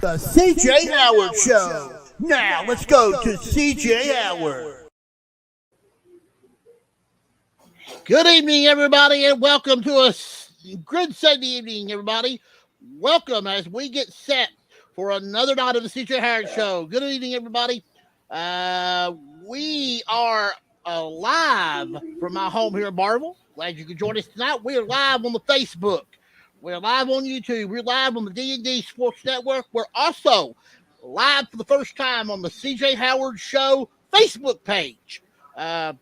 The C.J. Howard Show. Now, let's go to C.J. Howard. Good evening, everybody, and welcome to a good Sunday evening, everybody. Welcome as we get set for another night of the C.J. Howard Show. Good evening, everybody. We are live from my home here in Marvel. Glad you could join us tonight. We are live on the Facebook. We're live on YouTube. We're live on the D&D Sports Network. We're also live for the first time on the C.J. Howard Show Facebook page. I've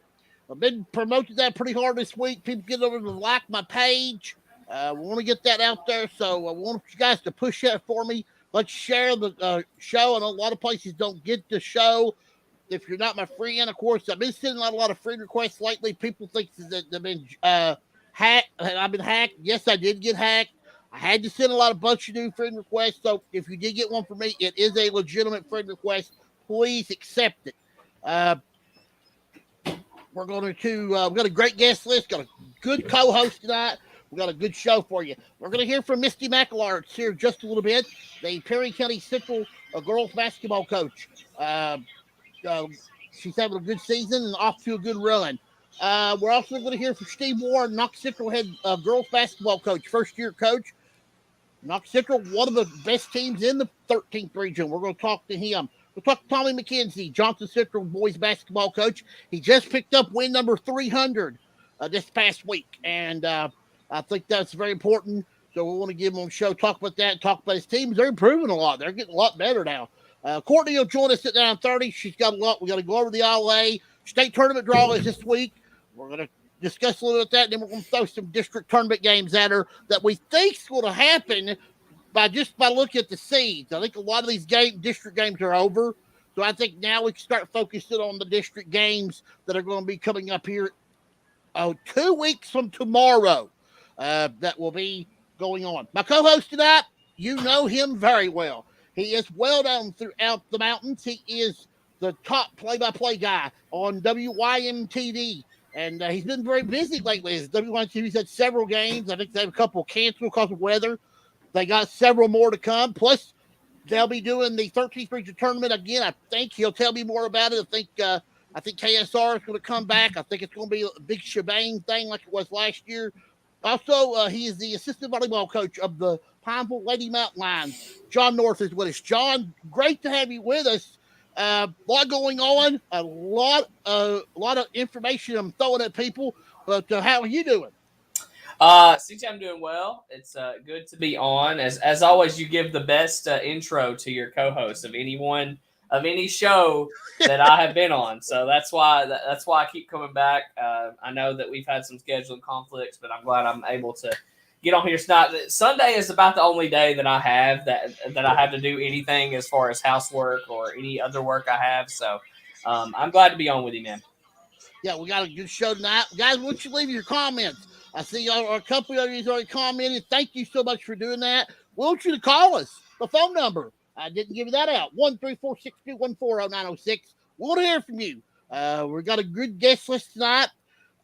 been promoting that pretty hard this week. People get over to like my page. We want to get that out there, so I want you guys to push that for me. Let's share the show. And a lot of places don't get the show if you're not my friend. Of course, I've been sending out a lot of friend requests lately. People think that they've been hacked. I've been hacked. Yes, I did get hacked. I had to send a bunch of new friend requests. So if you did get one from me, it is a legitimate friend request. Please accept it. We're going to, we've got a great guest list, got a good co-host tonight. We've got a good show for you. We're going to hear from Misty McAlarnis here just a little bit, the Perry County Central girls basketball coach. She's having a good season and off to a good run. We're also going to hear from Steve Warren, Knox Central head girls basketball coach, first-year coach. Knox Central, one of the best teams in the 13th region. We're going to talk to him. We'll talk to Tommy Mckenzi, Johnson Central boys basketball coach. He just picked up win number 300 this past week, and I think that's very important. So we want to give him a show, talk about that, talk about his teams. They're improving a lot. They're getting a lot better now. Courtney will join us at 9:30. She's got a lot. We got to go over the ILA state tournament draw is this week. We're going to discuss a little bit of that, and then we're going to throw some district tournament games at her that we think is going to happen by looking at the seeds. I think a lot of these district games are over. So I think now we can start focusing on the district games that are going to be coming up here 2 weeks from tomorrow. That will be going on. My co-host tonight, you know him very well. He is well known throughout the mountains. He is the top play-by-play guy on WYMT. And he's been very busy lately. As WYMT's had several games. I think they have a couple canceled because of weather. They got several more to come. Plus, they'll be doing the 13th region tournament again. I think he'll tell me more about it. I think KSR is going to come back. I think it's going to be a big shebang thing like it was last year. Also, he is the assistant volleyball coach of the Pineville Lady Mountain Lions. Jon North is with us. Jon, great to have you with us. A lot going on, a lot of information I'm throwing at people. But how are you doing? CJ, I'm doing well. It's good to be on. As always, you give the best intro to your co-host of any show that I have been on. So that's why I keep coming back. I know that we've had some scheduling conflicts, but I'm glad I'm able to get on here tonight. Sunday is about the only day that I have that I have to do anything as far as housework or any other work I have. So I'm glad to be on with you, man. Yeah, we got a good show tonight. Guys, why don't you leave your comments? I see a couple of you already commented. Thank you so much for doing that. We want you to call us. The phone number. I didn't give you that out. 1-346-214-0906. We want to hear from you. We've got a good guest list tonight.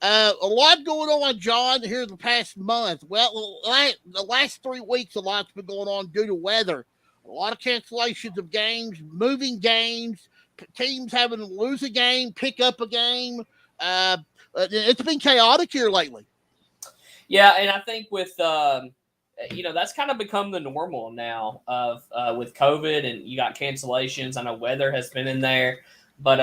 A lot going on, Jon, here the past month. Well, the last 3 weeks, a lot's been going on due to weather. A lot of cancellations of games, moving games, teams having to lose a game, pick up a game. It's been chaotic here lately. Yeah, and I think with that's kind of become the normal now of with COVID, and you got cancellations. I know weather has been in there, but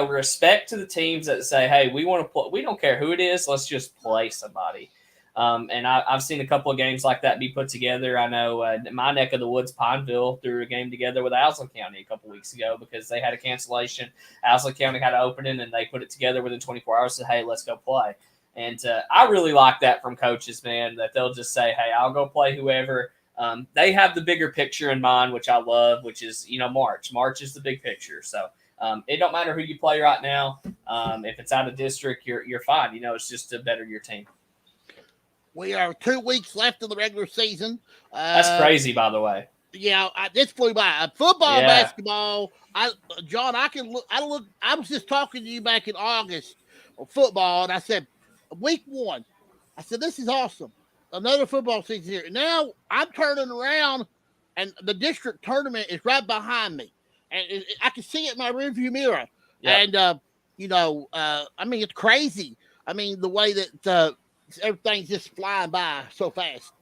respect to the teams that say, "Hey, we want to play. We don't care who it is. Let's just play somebody." And I've seen a couple of games like that be put together. I know in my neck of the woods, Pineville threw a game together with Owsley County a couple weeks ago because they had a cancellation. Owsley County had an opening, and they put it together within 24 hours. Said, "Hey, let's go play." And I really like that from coaches, man, that they'll just say, "Hey, I'll go play whoever." They have the bigger picture in mind, which I love, which is, March. March is the big picture. So it don't matter who you play right now. If it's out of district, you're fine. It's just to better your team. We are 2 weeks left in the regular season. That's crazy, by the way. Yeah, this flew by. Football, basketball. Jon, I was just talking to you back in August of football, and I said, week 1, I said, this is awesome. Another football season here. Now I'm turning around and the district tournament is right behind me, and I can see it in my rearview mirror. Yep. And I mean, it's crazy. I mean, the way that everything's just flying by so fast.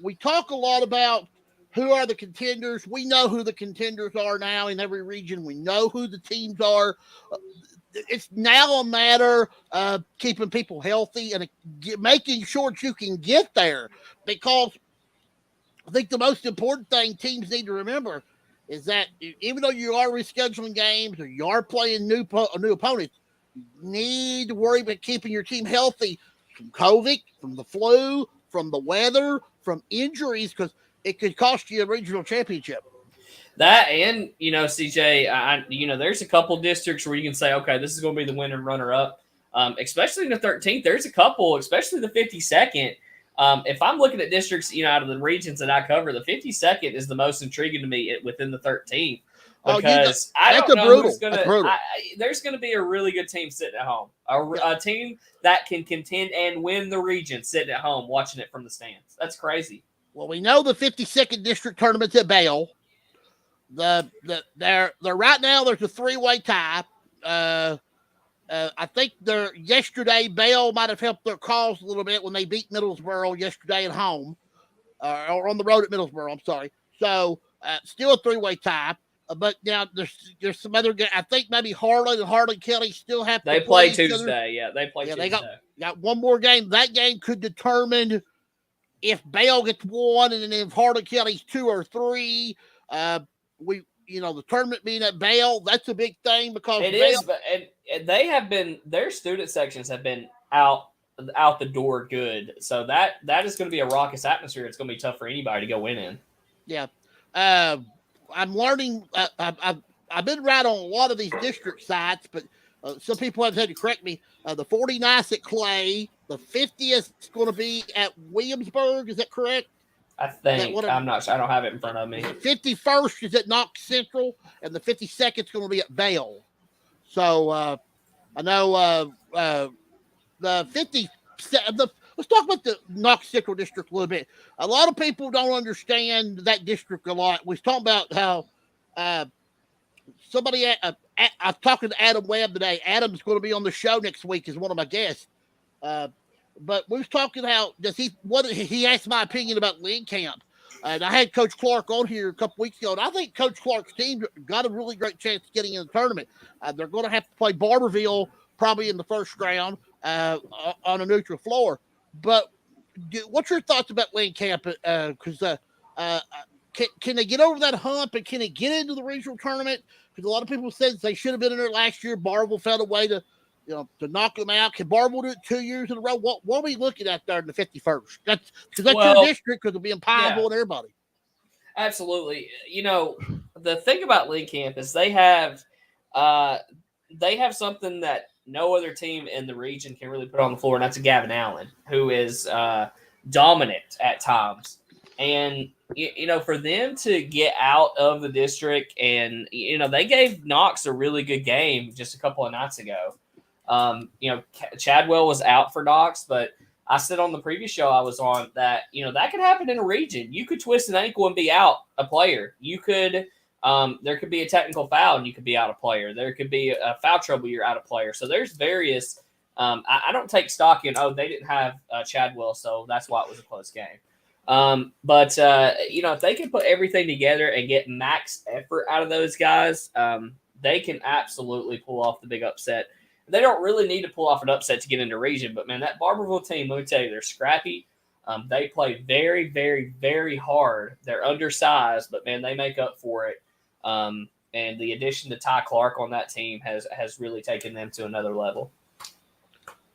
We talk a lot about who are the contenders. We know who the contenders are now in every region. We know who the teams are. It's now a matter of keeping people healthy and making sure that you can get there, because I think the most important thing teams need to remember is that even though you are rescheduling games or you are playing new opponents, you need to worry about keeping your team healthy from COVID, from the flu, from the weather, from injuries, because it could cost you a regional championship. That, and CJ, there's a couple districts where you can say, okay, this is going to be the winner and runner up. Especially in the 13th, there's a couple, especially the 52nd. If I'm looking at districts, out of the regions that I cover, the 52nd is the most intriguing to me within the 13th, because I don't know who's going to. There's going to be a really good team sitting at home, a team that can contend and win the region sitting at home watching it from the stands. That's crazy. Well, we know the 52nd district tournament's at Bale. They're right now. There's a 3-way tie. I think yesterday Bale might have helped their cause a little bit when they beat Middlesboro yesterday at home, or on the road at Middlesboro. I'm sorry. So still a 3-way tie. But now there's some other. I think maybe Harlan and Harlan Kelly still have to. They play Tuesday. Yeah, they play Tuesday. They got one more game. That game could determine if Bale gets 1, and then if Harlan Kelly's 2 or 3. The tournament being at Bale, that's a big thing, because it is. But and they have been, their student sections have been out the door good. So that is going to be a raucous atmosphere. It's going to be tough for anybody to go win in. Yeah. I'm learning. I've been right on a lot of these district sites, but some people have had to correct me. The 49th at Clay, the 50th is going to be at Williamsburg. Is that correct? I think. I'm not sure. I don't have it in front of me. The 51st is at Knox Central, and the 52nd is going to be at Bale. So I know the 50. Let's talk about the Knox Central district a little bit. A lot of people don't understand that district a lot. We was talking about how somebody. I was talking to Adam Webb today. Adam's going to be on the show next week as one of my guests. But we was talking how he asked my opinion about Lynn Camp. And I had Coach Clark on here a couple weeks ago, and I think Coach Clark's team got a really great chance of getting in the tournament. They're going to have to play Barberville probably in the first round on a neutral floor. But what's your thoughts about Lynn Camp? Because can they get over that hump, and can they get into the regional tournament? Because a lot of people said they should have been in there last year. Barberville found a way to knock them out. Can Barberville do it 2 years in a row? What are we looking at there in the 51st? That's your district, because it'll be in Pineville and everybody. Absolutely. The thing about Lynn Camp is they have something that no other team in the region can really put on the floor, and that's a Gavin Allen, who is dominant at times. And for them to get out of the district, and they gave Knox a really good game just a couple of nights ago. Chadwell was out for Knox, but I said on the previous show I was on that, that could happen in a region. You could twist an ankle and be out a player. You could, there could be a technical foul and you could be out a player. There could be a foul trouble, you're out a player. So there's various, I don't take stock in, they didn't have Chadwell, so that's why it was a close game. But if they can put everything together and get max effort out of those guys, they can absolutely pull off the big upset. They don't really need to pull off an upset to get into region, but man, that Barberville team, let me tell you, they're scrappy. They play very, very, very hard. They're undersized, but man, they make up for it. And the addition to Ty Clark on that team has really taken them to another level.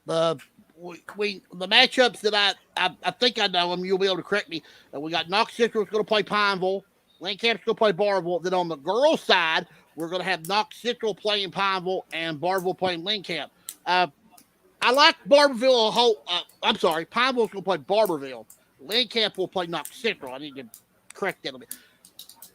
The matchups that I think I know them, you'll be able to correct me. We got Knox Central's going to play Pineville. Lynn Camp's going to play Barberville. Then on the girls' side, we're going to have Knox Central playing Pineville and Barberville playing Lynn Camp. I like Barberville Pineville's going to play Barberville. Lynn Camp will play Knox Central. I need to correct that a bit.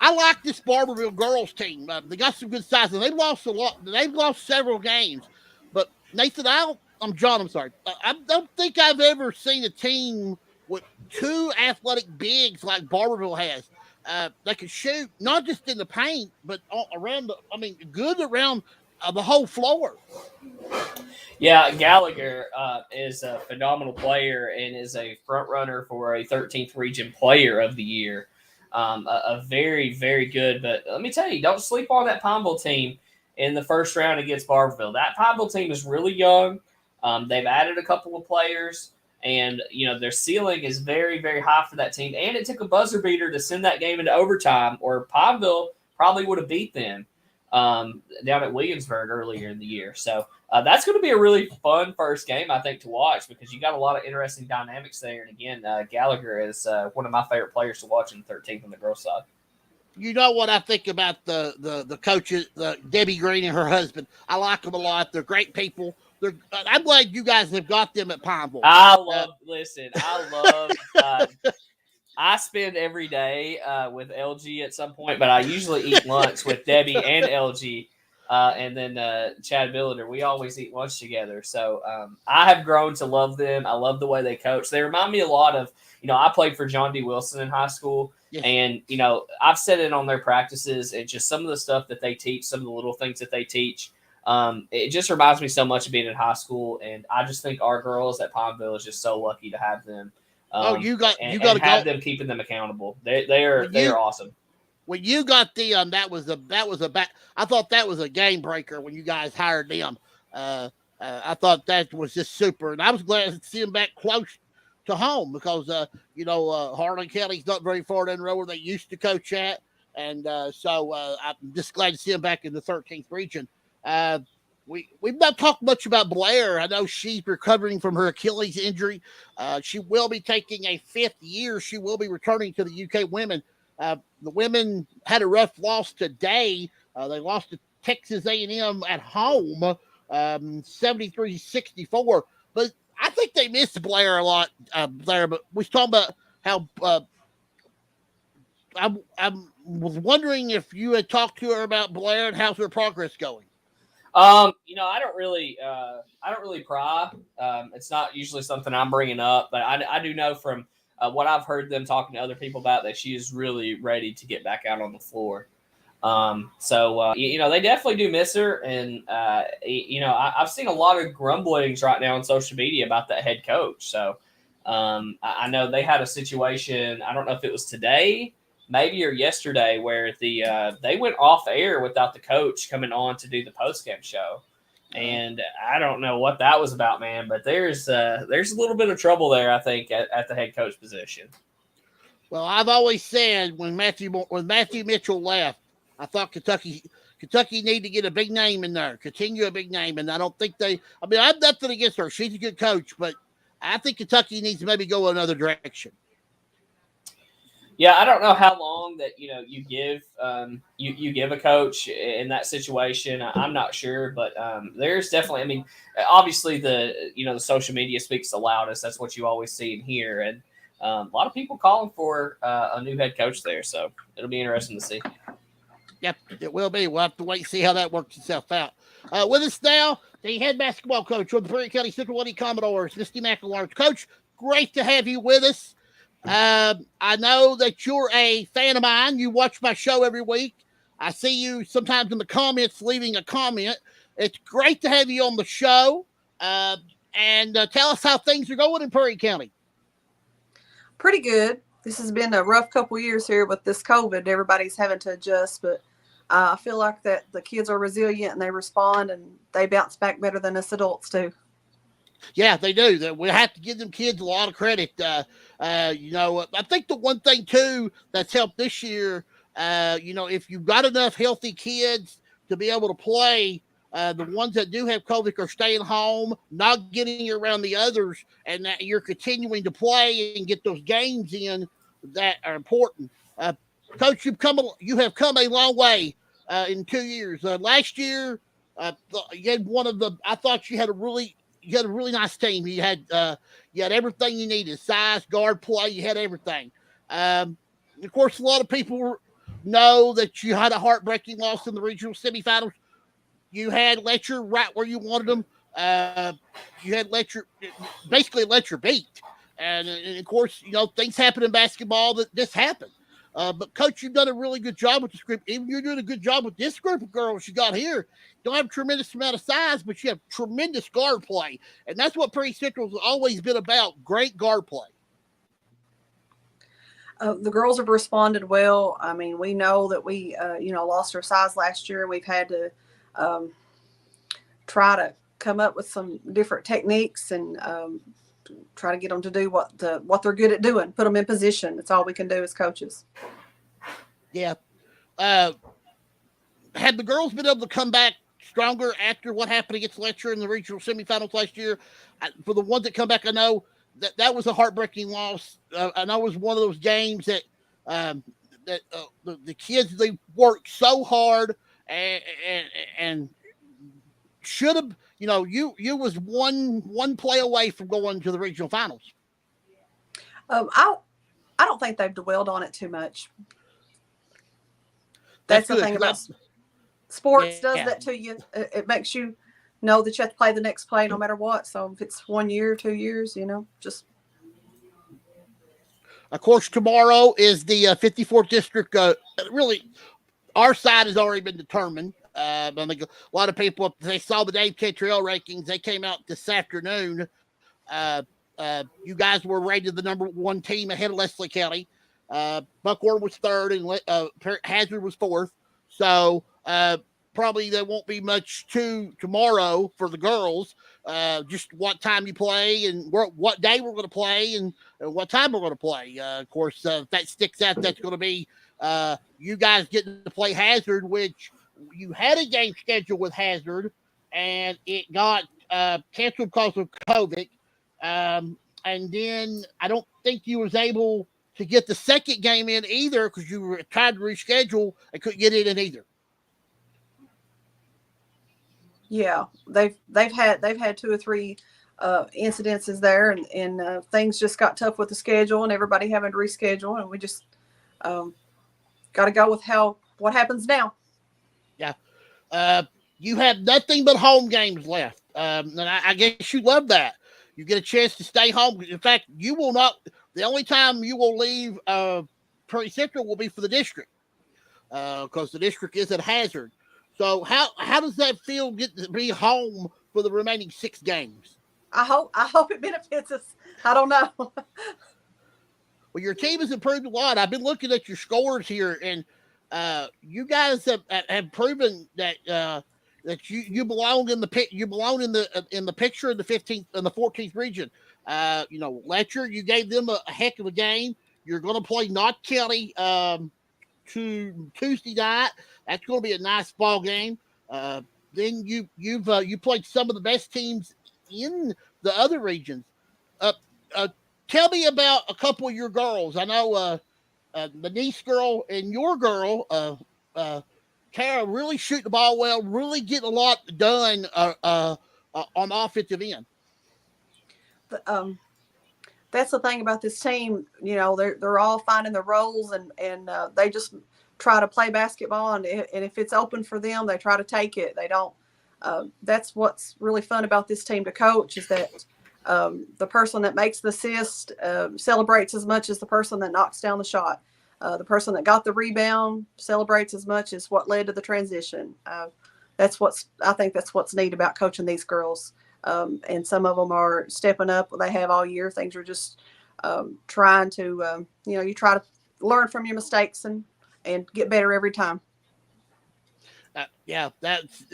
I like this Barberville girls team. They got some good size, and they've lost a lot. They've lost several games. But Nathan, I'm John. I'm sorry. I don't think I've ever seen a team with 2 athletic bigs like Barberville has. They can shoot not just in the paint, but around. Good around the whole floor. Yeah, Gallagher is a phenomenal player and is a front runner for a 13th Region Player of the Year. A very, very good. But let me tell you, don't sleep on that Pineville team in the first round against Barberville. That Pineville team is really young. They've added a couple of players, and their ceiling is very, very high for that team. And it took a buzzer beater to send that game into overtime, or Pineville probably would have beat them down at Williamsburg earlier in the year. So that's going to be a really fun first game, I think, to watch because you got a lot of interesting dynamics there. And again, Gallagher is one of my favorite players to watch in the 13th on the girls' side. You know what I think about the coaches, Debbie Green and her husband. I like them a lot. They're great people. I'm glad you guys have got them at Pineville. I love. I spend every day with LG at some point, but I usually eat lunch with Debbie and LG, and then Chad Billiter. We always eat lunch together. So I have grown to love them. I love the way they coach. They remind me a lot of, I played for John D. Wilson in high school. Yes. And, I've sat in on their practices and just some of the stuff that they teach, some of the little things that they teach. It just reminds me so much of being in high school. And I just think our girls at Pineville is just so lucky to have them. You got to have them keeping them accountable. They are awesome. When you got them, I thought that was a game breaker when you guys hired them. I thought that was just super, and I was glad to see them back close to home because Harlan County's not very far down the road where they used to coach at, and so I'm just glad to see them back in the 13th region. We've not talked much about Blair. I know she's recovering from her Achilles injury. She will be taking a 5th year. She will be returning to the UK women. The women had a rough loss today. They lost to Texas A&M at home, 73-64. But I think they missed Blair a lot there. But we was talking about how I was wondering if you had talked to her about Blair and how's her progress going. I don't really pry. It's not usually something I'm bringing up, but I do know from what I've heard them talking to other people about that she is really ready to get back out on the floor. So they definitely do miss her, and I've seen a lot of grumblings right now on social media about that head coach. So I know they had a situation. I don't know if it was today, maybe, or yesterday, where they went off air without the coach coming on to do the post-game show. And I don't know what that was about, man, but there's a little bit of trouble there, I think, at the head coach position. Well, I've always said when Matthew Mitchell left, I thought Kentucky need to get a big name in there, continue a big name, and I don't think I have nothing against her. She's a good coach, but I think Kentucky needs to maybe go another direction. Yeah, I don't know how long that you give you give a coach in that situation. I'm not sure, but there's definitely. Obviously the the social media speaks the loudest. That's what you always see and hear, and a lot of people calling for a new head coach there. So it'll be interesting to see. Yep, it will be. We'll have to wait and see how that works itself out. With us now, the head basketball coach of the Prairie County Central Lady Commodores, Misty McAlarnis. Coach, great to have you with us. I know that you're a fan of mine. You watch my show every week. I see you sometimes in the comments leaving a comment. It's great to have you on the show. And tell us how things are going in Prairie County. Pretty good. This has been a rough couple years here with this COVID. Everybody's having to adjust, but I feel like that the kids are resilient and they respond and they bounce back better than us adults do. Yeah, they do. We have to give them kids a lot of credit. I think the one thing, too, that's helped this year, if you've got enough healthy kids to be able to play, the ones that do have COVID are staying home, not getting around the others, and that you're continuing to play and get those games in that are important. Coach, you have come a long way in 2 years. Last year, you had I thought you had a really nice team. You had everything you needed: size, guard play. You had everything. Of course, a lot of people know that you had a heartbreaking loss in the regional semifinals. You had Letcher right where you wanted them. You had Letcher beat, and of course, things happen in basketball that this happened. But Coach, you've done a really good job with this group. Even you're doing a good job with this group of girls you got here. Don't have a tremendous amount of size, but you have tremendous guard play, and that's what Prairie Central's always been about: great guard play. The girls have responded well. I mean, we know that we, lost our size last year. We've had to try to come up with some different techniques and try to get them to do what they're good at doing. Put them in position. That's all we can do as coaches. Yeah. Had the girls been able to come back stronger after what happened against Letcher in the regional semifinals last year? For the ones that come back, I know that was a heartbreaking loss. I know it was one of those games that the kids, they worked so hard and should have, you was one play away from going to the regional finals. I don't think they've dwelled on it too much. That's the thing about sports. Does that to you. It makes you know that you have to play the next play no matter what. So if it's 1 year, 2 years, just. Of course, tomorrow is the 54th district. Really, our side has already been determined. I think a lot of people, they saw the Dave Cantrell rankings. They came out this afternoon. You guys were rated the number 1 team ahead of Leslie County. Buckhorn was 3rd and Hazard was 4th. So probably there won't be much to tomorrow for the girls. Just what time you play and what day we're going to play and what time we're going to play. Of course, if that sticks out, that's going to be you guys getting to play Hazard, which you had a game scheduled with Hazard, and it got canceled because of COVID. And then I don't think you was able to get the second game in either because you were trying to reschedule and couldn't get it in either. Yeah, they've had 2 or 3 incidences there, and things just got tough with the schedule, and everybody having to reschedule, and we just got to go with what happens now. Yeah, you have nothing but home games left, and I guess you love that. You get a chance to stay home. In fact, you will not. The only time you will leave Prairie Central will be for the district, because the district is at Hazard. So how does that feel? Get to be home for the remaining 6 games? I hope it benefits us. I don't know. Well, your team has improved a lot. I've been looking at your scores here, and you guys have proven that that you belong in the pit. You belong in the picture in the 15th and the 14th region. Letcher, you gave them a heck of a game. You're going to play Knox County to Tuesday night. That's going to be a nice ball game. Then you played some of the best teams in the other regions. Tell me about a couple of your girls. I know the niece girl and your girl, Tara, really shooting the ball well, really getting a lot done on the offensive end. That's the thing about this team. They're all finding their roles, and they just try to play basketball, and if it's open for them, they try to take it. They don't. That's what's really fun about this team to coach, is that the person that makes the assist celebrates as much as the person that knocks down the shot. The person that got the rebound celebrates as much as what led to the transition. I think that's what's neat about coaching these girls. And some of them are stepping up. They have all year. Things are just trying to, you try to learn from your mistakes and get better every time. Yeah, that's,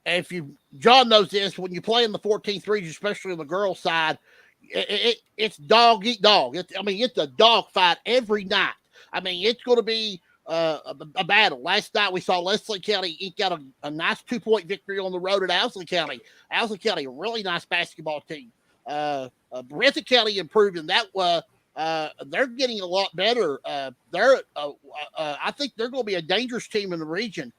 if Jon knows this, when you play in the 14th region, especially on the girls' side, it's dog eat dog. It's a dog fight every night. It's going to be a battle. Last night we saw Leslie County eke out a nice 2-point victory on the road at Owsley County. Owsley County, a really nice basketball team. Breathitt County improving. They're getting a lot better. I think they're going to be a dangerous team in the region.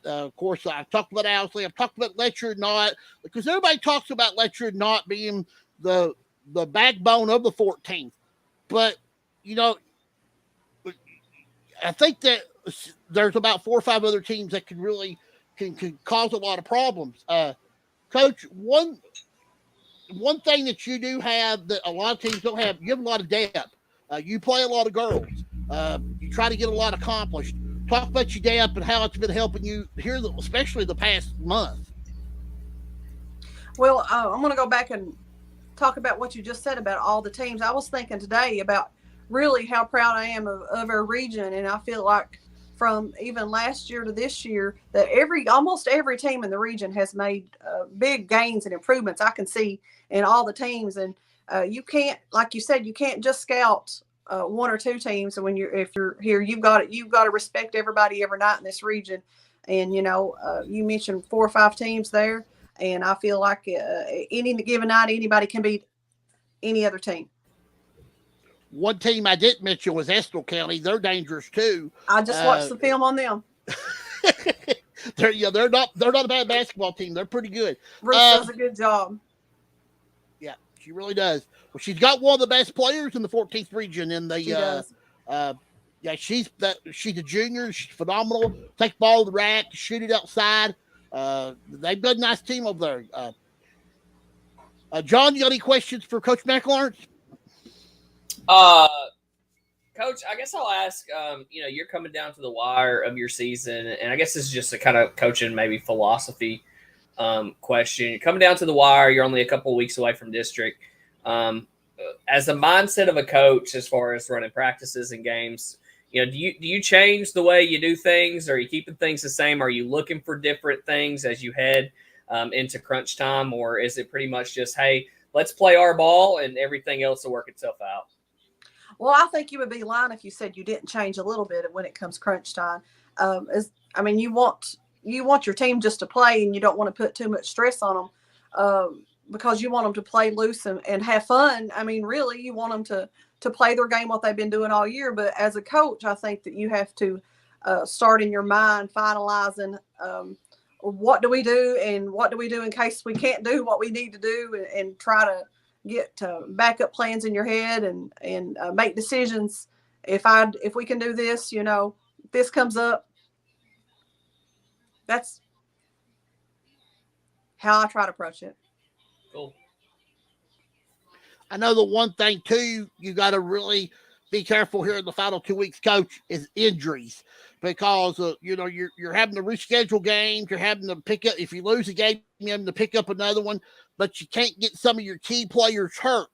Of course, I've talked about Owsley. I've talked about Letcher not, because everybody talks about Letcher not being the backbone of the 14th. But, I think that there's about 4 or 5 other teams that can really can cause a lot of problems. Coach, one thing that you do have that a lot of teams don't have, you have a lot of depth. You play a lot of girls. You try to get a lot accomplished. Talk about your day up and how it's been helping you here, especially the past month. Well, I'm going to go back and talk about what you just said about all the teams. I was thinking today about really how proud I am of our region, and I feel like from even last year to this year that almost every team in the region has made big gains and improvements I can see in all the teams. And you can't, like you said, you can't just scout one or two teams. And if you're here, you've got to respect everybody every night in this region. And you mentioned 4 or 5 teams there, and I feel like any given night anybody can beat any other team. One team I didn't mention was Estill County. They're dangerous too. I just watched the film on them. They're not a bad basketball team. They're pretty good. Ruth does a good job. Yeah, she really does. Well, she's got one of the best players in the 14th region in the. She does. Yeah, she's a junior. She's phenomenal. Take the ball to the rack, shoot it outside. They've got a nice team over there. John, you got any questions for Coach McAlarnis? Coach, I guess I'll ask, you're coming down to the wire of your season, and I guess this is just a kind of coaching maybe philosophy question. You're coming down to the wire, you're only a couple of weeks away from district. As the mindset of a coach as far as running practices and games, do you change the way you do things? Are you keeping things the same? Are you looking for different things as you head into crunch time? Or is it pretty much just, hey, let's play our ball and everything else will work itself out? Well, I think you would be lying if you said you didn't change a little bit when it comes crunch time. You want your team just to play, and you don't want to put too much stress on them because you want them to play loose and have fun. I mean, really, you want them to play their game what they've been doing all year. But as a coach, I think that you have to start in your mind finalizing what do we do and what do we do in case we can't do what we need to do, and try to get backup plans in your head and make decisions. If we can do this, if this comes up, that's how I try to approach it. Cool. I know the one thing too, you got to really be careful here in the final 2 weeks, Coach, is injuries, because you're having to reschedule games. You're having to pick up, if you lose a game, you're having to pick up another one, but you can't get some of your key players hurt.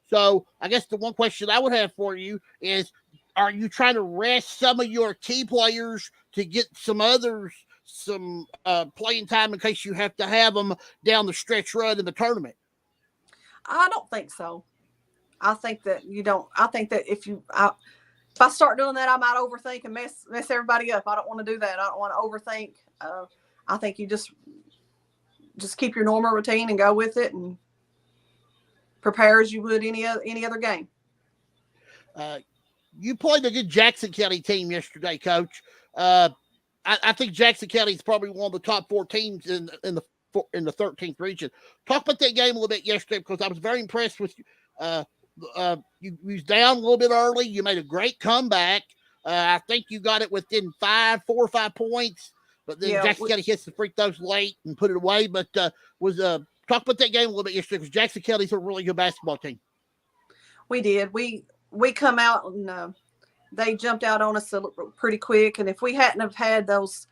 So I guess the one question I would have for you is, are you trying to rest some of your key players to get some others some playing time in case you have to have them down the stretch run in the tournament? I don't think so. I think that you don't. I think that if I start doing that, I might overthink and mess everybody up. I don't want to do that. I don't want to overthink. I think you just keep your normal routine and go with it and prepare as you would any other game. You played a good Jackson County team yesterday, Coach. I think Jackson County is probably one of the top 4 teams in the 13th region. Talk about that game a little bit yesterday, because I was very impressed with you. You was down a little bit early. You made a great comeback. I think you got it within 4 or 5 points, but then Jackson County hits the free throws late and put it away. But talk about that game a little bit yesterday, because Jackson County's a really good basketball team. We did. We come out and they jumped out on us pretty quick. And if we hadn't have had those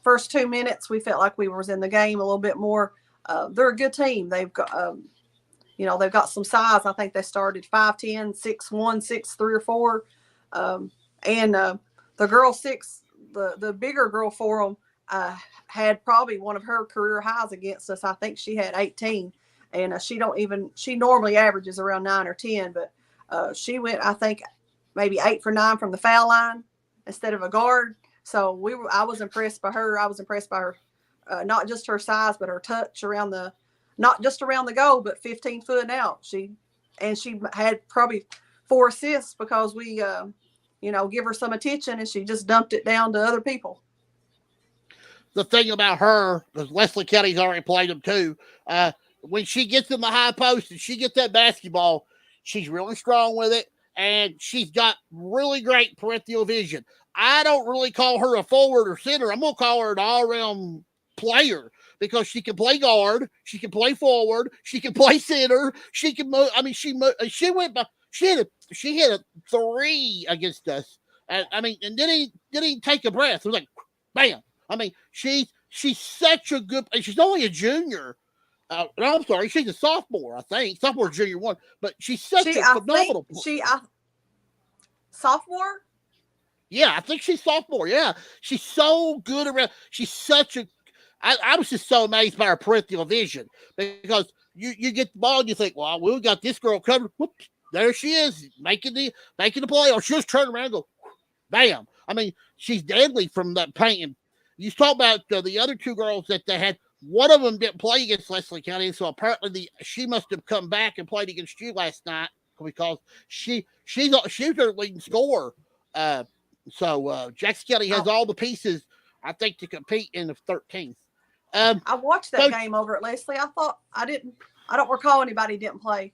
first 2 minutes, we felt like we was in the game a little bit more. They're a good team. They've got, they've got some size. I think they started 5'10", 6'1", 6'3", or 4. And the girl 6, the bigger girl for them, had probably one of her career highs against us. I think she had 18, and she normally averages around 9 or 10, but she went, I think, maybe 8 for 9 from the foul line instead of a guard. So I was impressed by her. I was impressed by her, not just her size, but her touch not just around the goal, but 15 foot out. She had probably 4 assists because we, give her some attention, and she just dumped it down to other people. The thing about her, because Leslie County's already played them too, when she gets in the high post and she gets that basketball, she's really strong with it, and she's got really great peripheral vision. I don't really call her a forward or center. I'm going to call her an all-around player, because she can play guard, she can play forward, she can play center, she can move. I mean, she hit a 3 against us And didn't take a breath. It was like, bam. I mean, she's such a good. She's only a junior. No, I'm sorry, she's a sophomore. I think sophomore, junior one. But she's such a phenomenal. Sophomore. Yeah, I think she's sophomore. Yeah, she's so good around. She's such a. I was just so amazed by her peripheral vision because you get the ball and you think, well, we got this girl covered. Whoops, there she is making the play, or she'll just turn around and go, bam. I mean, she's deadly from that paint. You talk about the other two girls that they had. One of them didn't play against Leslie County, so apparently she must have come back and played against you last night because she's their leading scorer. So Jackson County has all the pieces, I think, to compete in the 13th. I watched that game over at Leslie. I don't recall anybody didn't play.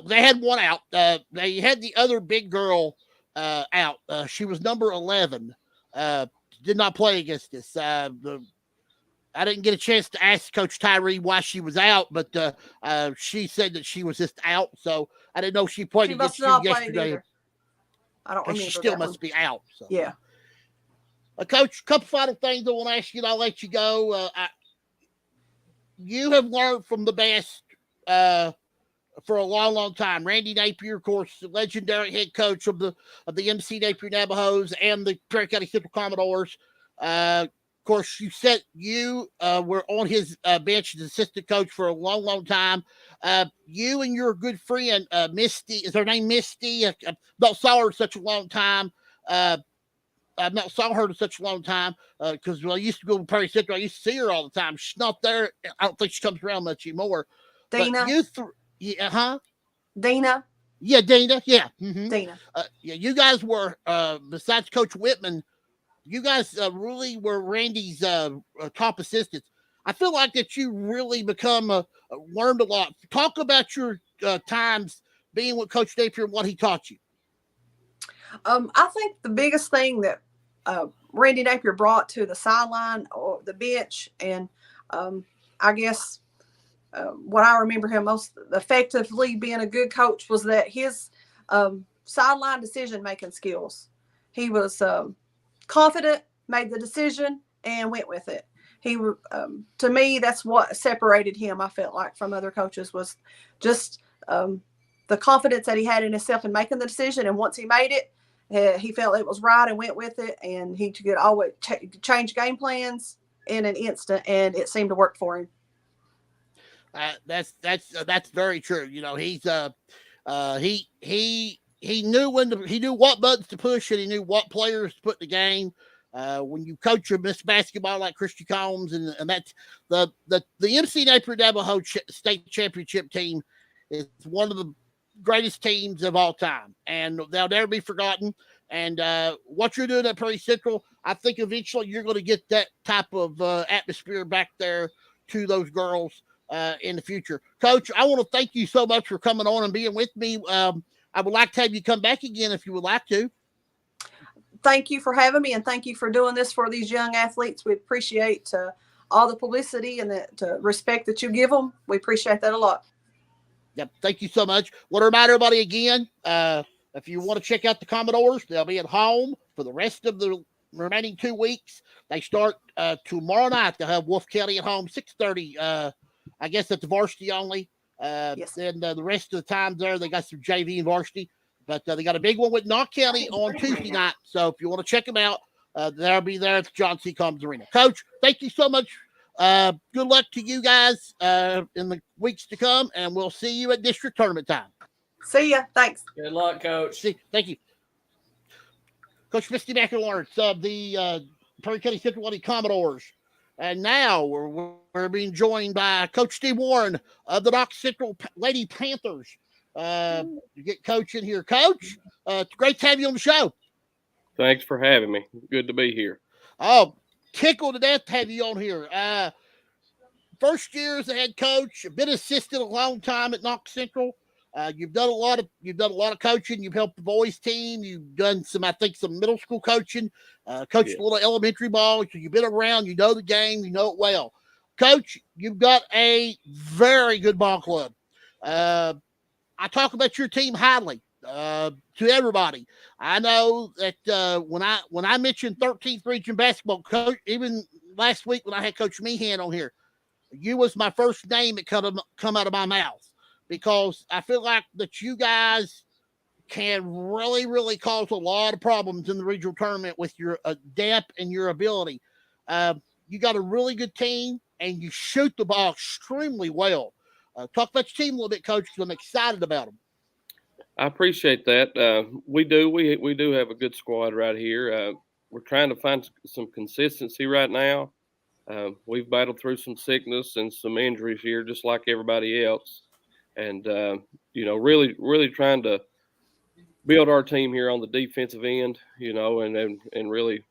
They had one out. They had the other big girl out. She was number 11. Did not play against us. I didn't get a chance to ask Coach Tyree why she was out, but she said that she was just out. So I didn't know she played against you yesterday. I don't remember. She still must be out. So. Yeah. Coach, a couple final things I want to ask you, and I'll let you go. You have learned from the best for a long, long time. Randy Napier, of course, the legendary head coach of the MC Napier Navajos and the Perry County Central Commodores. Of course, you were on his bench as assistant coach for a long, long time. You and your good friend, Misty, is her name Misty? I've not saw her in such a long time. I've not saw her in such a long time because I used to go to Perry Central. I used to see her all the time. She's not there. I don't think she comes around much anymore. Dina. Dina. Yeah, Dina. Yeah. Mm-hmm. Dina. You guys were, besides Coach Whitman, you guys really were Randy's top assistants. I feel like that you really learned a lot. Talk about your times being with Coach Napier and what he taught you. I think the biggest thing that Randy Napier brought to the sideline or the bench, and I guess what I remember him most effectively being a good coach was that his sideline decision-making skills. He was confident, made the decision, and went with it. He, to me, that's what separated him, I felt like, from other coaches was just the confidence that he had in himself in making the decision. And once he made it, he felt it was right and went with it. And he could always change game plans in an instant, and it seemed to work for him. That's very true. You know, he's he knew he knew what buttons to push, and he knew what players to put in the game. When you coach a Miss Basketball like Christy Combs, and that's the MC Napier Navajo State Championship team is one of the greatest teams of all time, and they'll never be forgotten. And what you're doing at Perry Central, I think eventually you're going to get that type of atmosphere back there to those girls in the future. Coach, I want to thank you so much for coming on and being with me. I would like to have you come back again if you would like to. Thank you for having me, and thank you for doing this for these young athletes. We appreciate all the publicity and the respect that you give them. We appreciate that a lot. Yep. Thank you so much. Want to remind everybody again, if you want to check out the Commodores, they'll be at home for the rest of the remaining 2 weeks. They start tomorrow night. They'll have Wolf County at home, 6:30. I guess at the varsity only. Yes. Then the rest of the time there, they got some JV and varsity. But they got a big one with Knox County on Tuesday night. So if you want to check them out, they'll be there at the John C. Combs Arena. Coach, thank you so much. Good luck to you guys in the weeks to come, and we'll see you at district tournament time. See ya. Thanks. Good luck, Coach. Thank you. Coach Misty McAlarnis of the Perry County Central Commodores. And now we're being joined by Coach Steve Warren of the Knox Central Lady Panthers. To get Coach in here. Coach, it's great to have you on the show. Thanks for having me. Good to be here. Oh, tickled to death to have you on here. First year as a head coach, been assistant a long time at Knox Central. You've done a lot of coaching. You've helped the boys team. You've done some middle school coaching. Coached a little elementary ball. So you've been around. You know the game. You know it well. Coach, you've got a very good ball club. I talk about your team highly. to everybody. I know that when I mentioned 13th region basketball coach, even last week when I had Coach Meehan on here, you was my first name that come out of my mouth, because I feel like that you guys can really cause a lot of problems in the regional tournament with your depth and your ability. You got a really good team, and you shoot the ball extremely well. Talk about your team a little bit, Coach, because I'm excited about them. I appreciate that. We do have a good squad right here. We're trying to find some consistency right now. We've battled through some sickness and some injuries here, just like everybody else, and really trying to build our team here on the defensive end, and really,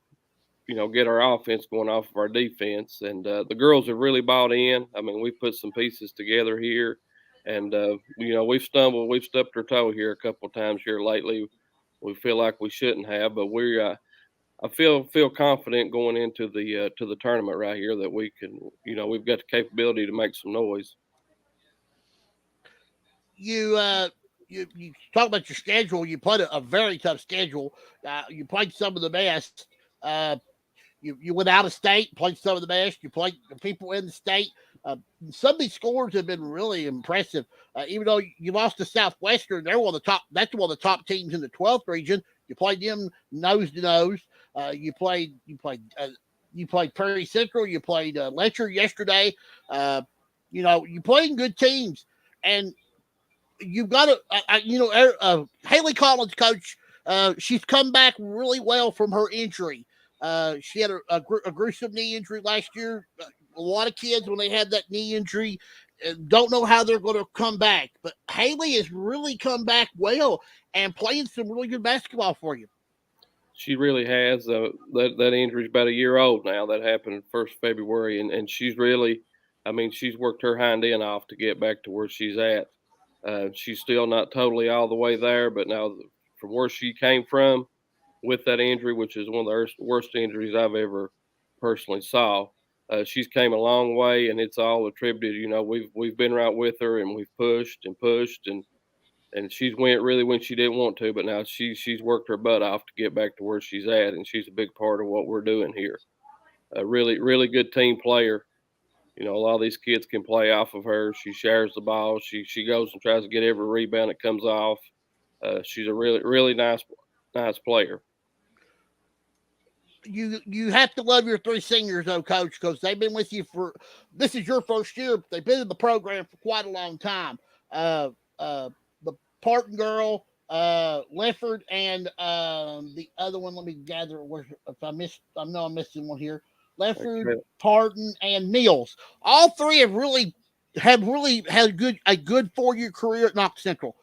get our offense going off of our defense. And the girls have really bought in. I mean, we put some pieces together here, and we've stubbed our toe here a couple of times here lately. We feel like we shouldn't have, but I feel confident going into the to the tournament right here that we can, we've got the capability to make some noise. You talk about your schedule. You played a very tough schedule. You played some of the best. You went out of state, played some of the best. You played the people in the state. Some of these scores have been really impressive. Even though you lost to Southwestern, they're one of the top. That's one of the top teams in the 12th region. You played them nose to nose. You played Prairie Central. You played Letcher yesterday. You played good teams, and you've got Haley Collins, coach. She's come back really well from her injury. She had a gruesome knee injury last year. A lot of kids, when they had that knee injury, don't know how they're going to come back. But Haley has really come back well and playing some really good basketball for you. She really has. That injury is about a year old now. That happened 1st February, and she's really, she's worked her hind end off to get back to where she's at. She's still not totally all the way there, but now from where she came from with that injury, which is one of the worst injuries I've ever personally saw, she's came a long way, and it's all attributed. We've been right with her, and we've pushed, and she's went really when she didn't want to, but now she's worked her butt off to get back to where she's at, and she's a big part of what we're doing here. A really good team player. A lot of these kids can play off of her. She shares the ball. She goes and tries to get every rebound that comes off. She's a really nice player. You have to love your 3 seniors, though, Coach, because they've been with you this is your first year. They've been in the program for quite a long time. The Parton girl, Lefford, and the other one, let me gather if I missed. I know I'm missing one here. Lefford, Parton, and Mills. All 3 have really had a good 4-year career at Knox Central.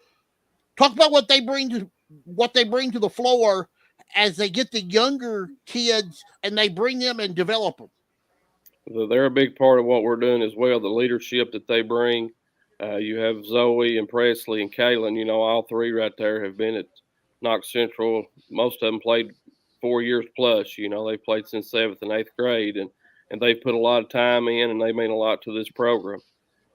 Talk about what they bring to the floor as they get the younger kids and they bring them and develop them. They're a big part of what we're doing as well. The leadership that they bring. You have Zoe and Presley and Kaylin. All 3 right there have been at Knox Central. Most of them played 4 years plus. They played since 7th and 8th grade, and they put a lot of time in, and they mean a lot to this program.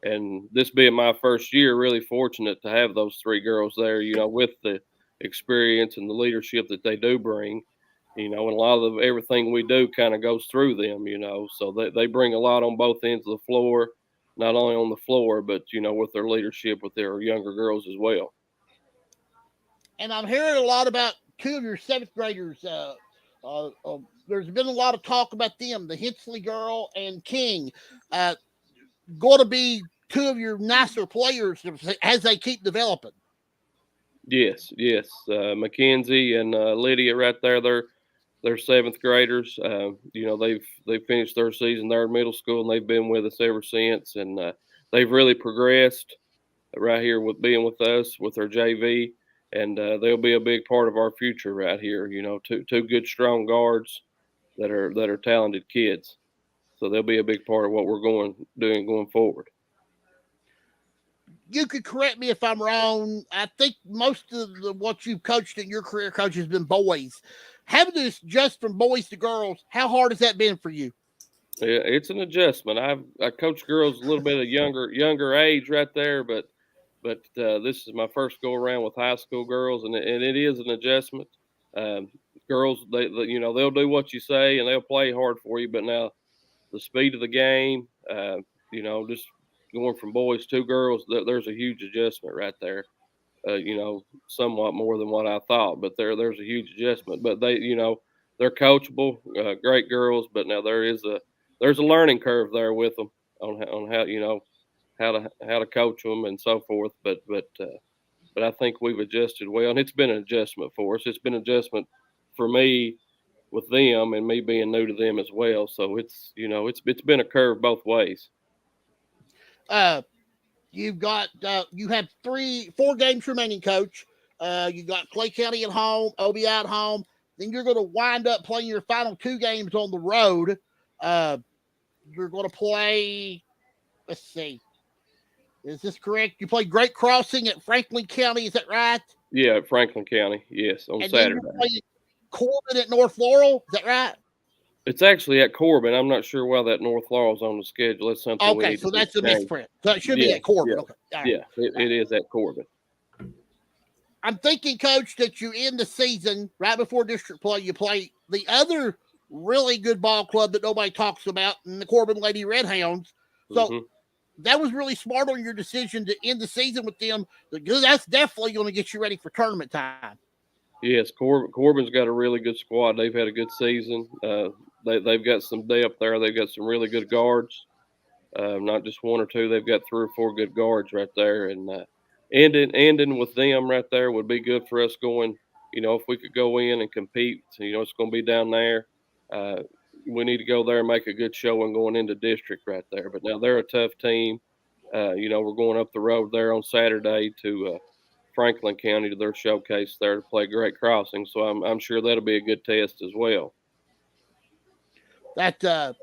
And this being my first year, really fortunate to have those 3 girls there, with the experience and the leadership that they do bring, and a lot of everything we do kind of goes through them, so they bring a lot on both ends of the floor, not only on the floor, but, with their leadership with their younger girls as well. And I'm hearing a lot about 2 of your 7th graders. There's been a lot of talk about them, the Hensley girl and King. Going to be 2 of your nicer players as they keep developing. Yes. Mckenzi and Lydia right there, they're 7th graders. They've finished their season there in middle school, and they've been with us ever since. And they've really progressed right here with being with us with their JV, and they'll be a big part of our future right here. 2 good, strong guards that are talented kids. So they'll be a big part of what we're doing going forward. You could correct me if I'm wrong. I think most of what you've coached in your career, Coach, has been boys. Having to adjust from boys to girls, how hard has that been for you? Yeah, it's an adjustment. I coach girls a little bit of younger age right there, but but this is my first go around with high school girls, and it is an adjustment. Girls, they'll do what you say and they'll play hard for you, but now the speed of the game, just going from boys to girls, there's a huge adjustment right there. Somewhat more than what I thought, but there's a huge adjustment. But they're coachable, great girls. But now there's a learning curve there with them on how to coach them and so forth. But I think we've adjusted well, and it's been an adjustment for us. It's been an adjustment for me with them and me being new to them as well. So it's been a curve both ways. You've got you have 4 games remaining, Coach. You got Clay County at home, OBI at home. Then you're going to wind up playing your final 2 games on the road. You're going to play. Let's see. Is this correct? You play Great Crossing at Franklin County. Is that right? Yeah, Franklin County. Yes, on and Saturday. Then you're playing Corbin at North Laurel. Is that right? It's actually at Corbin. I'm not sure why that North Laurel's on the schedule. It's something. Okay, so that's a misprint. So it should be at Corbin. Yeah, okay. Right. Yeah, it is at Corbin. I'm thinking, Coach, that you end the season right before district play. You play the other really good ball club that nobody talks about, and the Corbin Lady Redhounds. So that was really smart on your decision to end the season with them, because that's definitely going to get you ready for tournament time. Yes, Corbin's got a really good squad. They've had a good season. They've got some depth there. They've got some really good guards, not just 1 or 2. They've got 3 or 4 good guards right there. And ending with them right there would be good for us going. If we could go in and compete, it's going to be down there. We need to go there and make a good showing going into district right there. But now they're a tough team. We're going up the road there on Saturday to Franklin County to their showcase there to play Great Crossing. So I'm sure that'll be a good test as well. That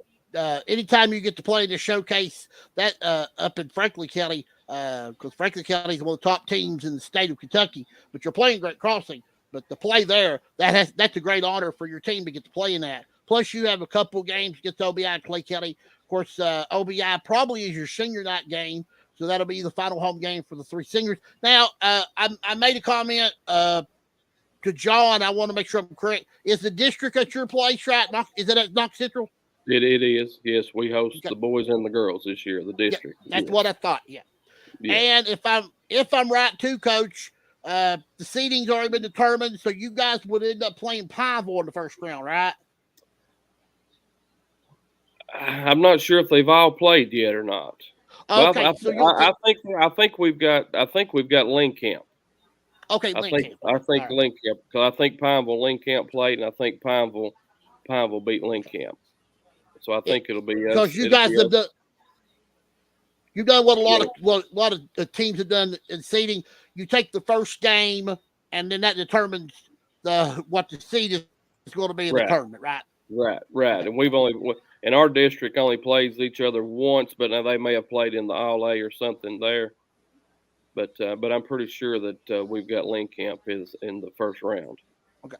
anytime you get to play in the showcase that up in Franklin County, because Franklin County is one of the top teams in the state of Kentucky, but you're playing Great Crossing. But to play there, that's a great honor for your team to get to play in that. Plus, you have a couple games against OBI and Clay County. Of course, OBI probably is your senior night game, so that'll be the final home game for the 3 seniors. Now, I made a comment to John. I want to make sure I'm correct. Is the district at your place, right? Is it at Knox Central? It is. Yes, we host the boys and the girls this year, the district. Yeah, that's what I thought, yeah. And if I'm right too, Coach, the seeding's already been determined, so you guys would end up playing Pineville in the first round, right? I'm not sure if they've all played yet or not. Okay, well, I think we've got Link Camp. Okay, I think Link Camp, because I think Link Camp played, and I think Pineville beat Link Camp. So I think it'll be because you guys have done. You've done what a lot of the teams have done in seeding. You take the first game, and then that determines what the seed is going to be in the tournament, right? Right. And in our district only plays each other once, but now they may have played in the All A or something there. But I'm pretty sure that we've got Link Camp is in the first round. Okay.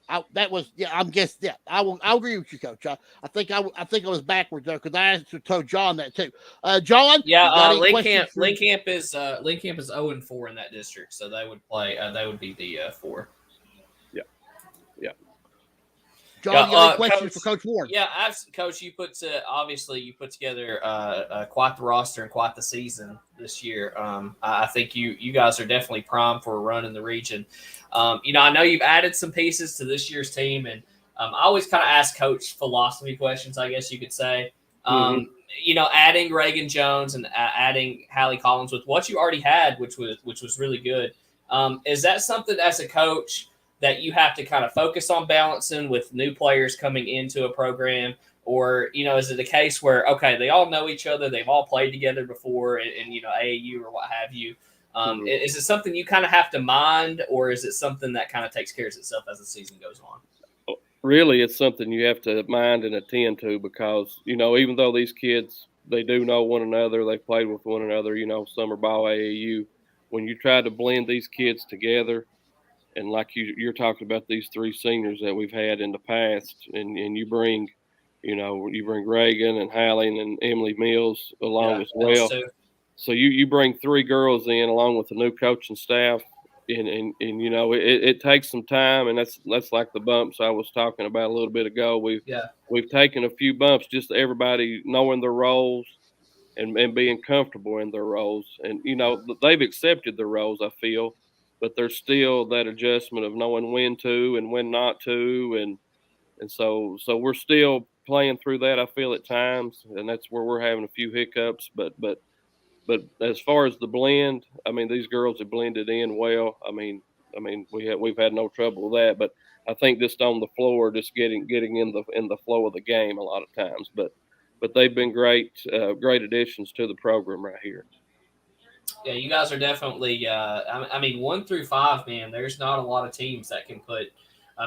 I'm guessing. Yeah, I'll agree with you, Coach. I think I was backwards there because I told John that too. John, Link Camp is 0-4 in that district, so they would play. They would be the 4. Yeah. John, you got any questions for Coach Warren? Yeah, Coach, you put together quite the roster and quite the season this year. I think you guys are definitely primed for a run in the region. I know you've added some pieces to this year's team, and I always kind of ask Coach philosophy questions, I guess you could say. Adding Reagan Jones and adding Hallie Collins with what you already had, which was really good. Is that something as a coach that you have to kind of focus on balancing with new players coming into a program? Or, is it a case where, okay, they all know each other, they've all played together before in AAU or what have you? Is it something you kind of have to mind, or is it something that kind of takes care of itself as the season goes on? Really, it's something you have to mind and attend to because, even though these kids, they do know one another, they've played with one another, summer ball AAU, when you try to blend these kids together, and like you're talking about these 3 seniors that we've had in the past, and you bring Reagan and Hallie and Emily Mills along as well. so you bring 3 girls in along with the new coaching staff, and you know it takes some time, and that's like the bumps I was talking about a little bit ago. We've taken a few bumps, just everybody knowing their roles and being comfortable in their roles, and you know they've accepted their roles, I feel, but there's still that adjustment of knowing when to and when not to, and so we're still playing through that, I feel, at times, and that's where we're having a few hiccups, but as far as the blend, I mean, these girls have blended in well. I mean, we've had no trouble with that. But I think just on the floor, just getting in the flow of the game a lot of times. But they've been great additions to the program right here. Yeah, you guys are definitely. I mean, 1 through 5, man. There's not a lot of teams that can put.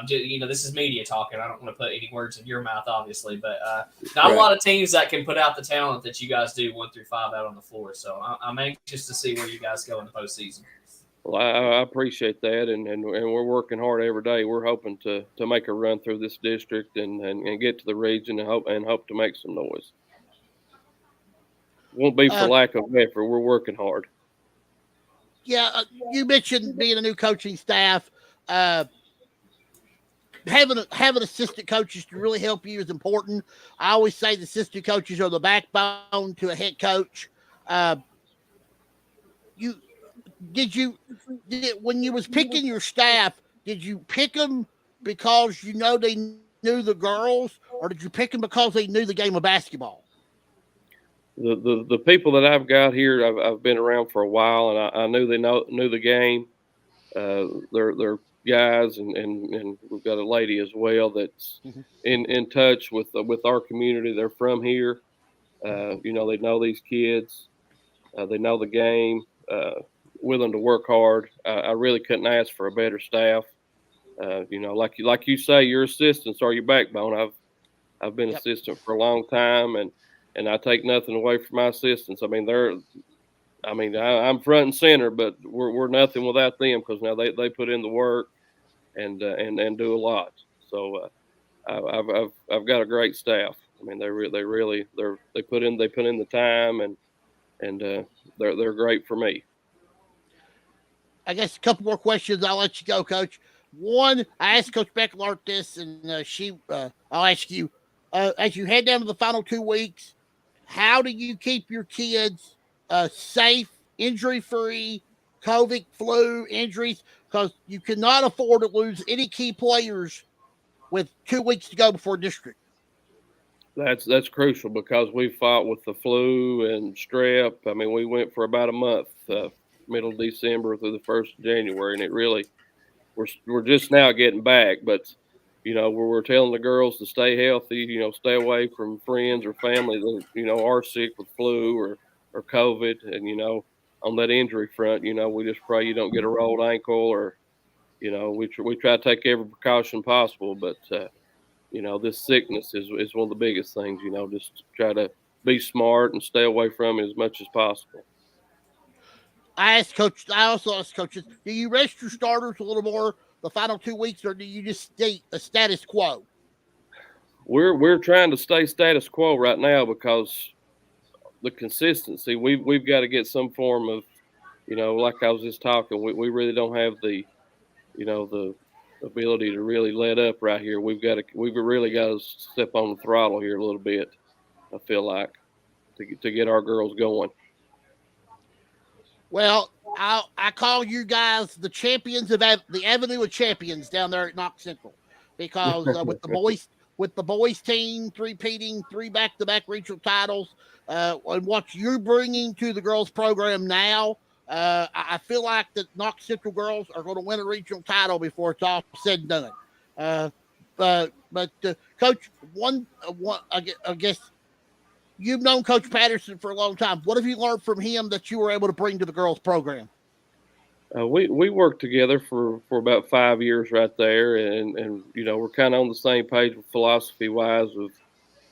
You know, this is media talking. I don't want to put any words in your mouth, obviously, but not a lot of teams that can put out the talent that you guys do 1 through 5 out on the floor. So I'm anxious to see where you guys go in the postseason. Well, I appreciate that, and we're working hard every day. We're hoping to make a run through this district and get to the region and hope to make some noise. Won't be for lack of effort. We're working hard. Yeah, you mentioned being a new coaching staff. Having assistant coaches to really help you is important. I always say the assistant coaches are the backbone to a head coach. When you was picking your staff, did you pick them because you know they knew the girls, or did you pick them because they knew the game of basketball? The people that I've got here, I've been around for a while, and I knew they knew the game. They're guys, and we've got a lady as well that's in touch with our community. They're from here. You know, they know these kids. They know the game. Willing to work hard. I really couldn't ask for a better staff. You know, like you say, your assistants are your backbone. I've been assistant for a long time, and I take nothing away from my assistants. I mean, I'm front and center, but we're nothing without them, because now they put in the work and do a lot. So I've got a great staff. I mean, they put in the time, and they're great for me. I guess a couple more questions. I'll let you go, Coach. One, I asked Coach McAlarnis this, and I'll ask you, as you head down to the final 2 weeks, how do you keep your kids safe, injury-free, COVID, flu, injuries? Because you cannot afford to lose any key players with 2 weeks to go before district. That's crucial, because we fought with the flu and strep. I mean, we went for about a month, middle of December through the 1st of January, and it really, we're just now getting back. But you know, we're telling the girls to stay healthy. You know, stay away from friends or family that are sick with flu or COVID. And you know, on that injury front, you know, we just pray you don't get a rolled ankle, or you know, we try to take every precaution possible. But you know, this sickness is one of the biggest things. You know, just try to be smart and stay away from it as much as possible. I also asked coaches, do you rest your starters a little more the final 2 weeks, or do you just stay a status quo? We're trying to stay status quo right now, because the consistency, we've got to get some form of, you know, like I was just talking, we really don't have the ability to really let up right here. We've really got to step on the throttle here a little bit, I feel like, to get our girls going. Well, I call you guys the champions of the Avenue of Champions down there at Knox Central, because with the boys team repeating 3 back-to-back regional titles, and what you're bringing to the girls program now, I feel like the Knox Central girls are going to win a regional title before it's all said and done. But Coach, I guess you've known Coach Patterson for a long time. What have you learned from him that you were able to bring to the girls program? We worked together for about 5 years right there, and you know, we're kind of on the same page with philosophy wise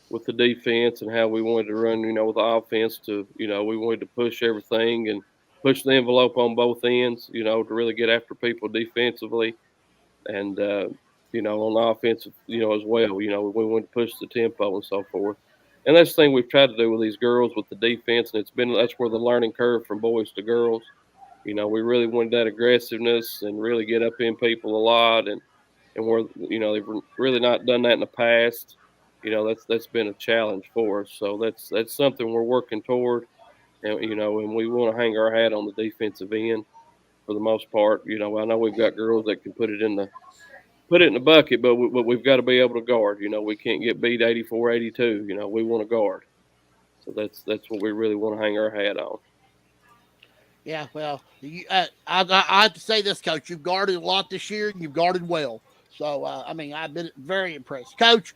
with the defense and how we wanted to run, you know, with the offense. To, you know, we wanted to push everything and push the envelope on both ends, you know, to really get after people defensively, and you know, on the offensive, you know, as well. You know, we wanted to push the tempo and so forth. And that's the thing we've tried to do with these girls with the defense, and that's where the learning curve from boys to girls. We really wanted that aggressiveness and really get up in people a lot, and where they've really not done that in the past. That's been a challenge for us. So that's something we're working toward, and and we want to hang our hat on the defensive end for the most part. I know we've got girls that can put it in the bucket, but we've got to be able to guard. We can't get beat 84-82. We want to guard. So that's what we really want to hang our hat on. Yeah, well, I have to say this, Coach. You've guarded a lot this year, and you've guarded well. So, I've been very impressed. Coach,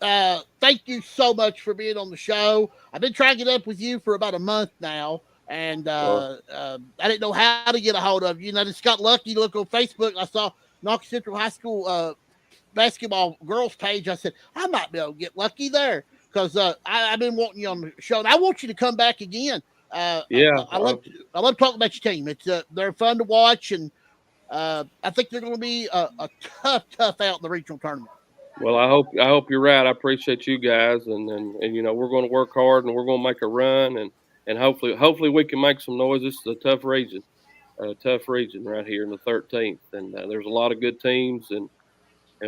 thank you so much for being on the show. I've been trying to get up with you for about a month now, and I didn't know how to get a hold of you. And I just got lucky to look on Facebook. I saw Knox Central High School basketball girls page. I said, I might be able to get lucky there because I've been wanting you on the show. And I want you to come back again. I love talking about your team. It's they're fun to watch, and I think they're going to be a tough out in the regional tournament. Well, I hope you're right. I appreciate you guys, and we're going to work hard, and we're going to make a run, and hopefully we can make some noise. This is a tough region right here in the 13th, and there's a lot of good teams, and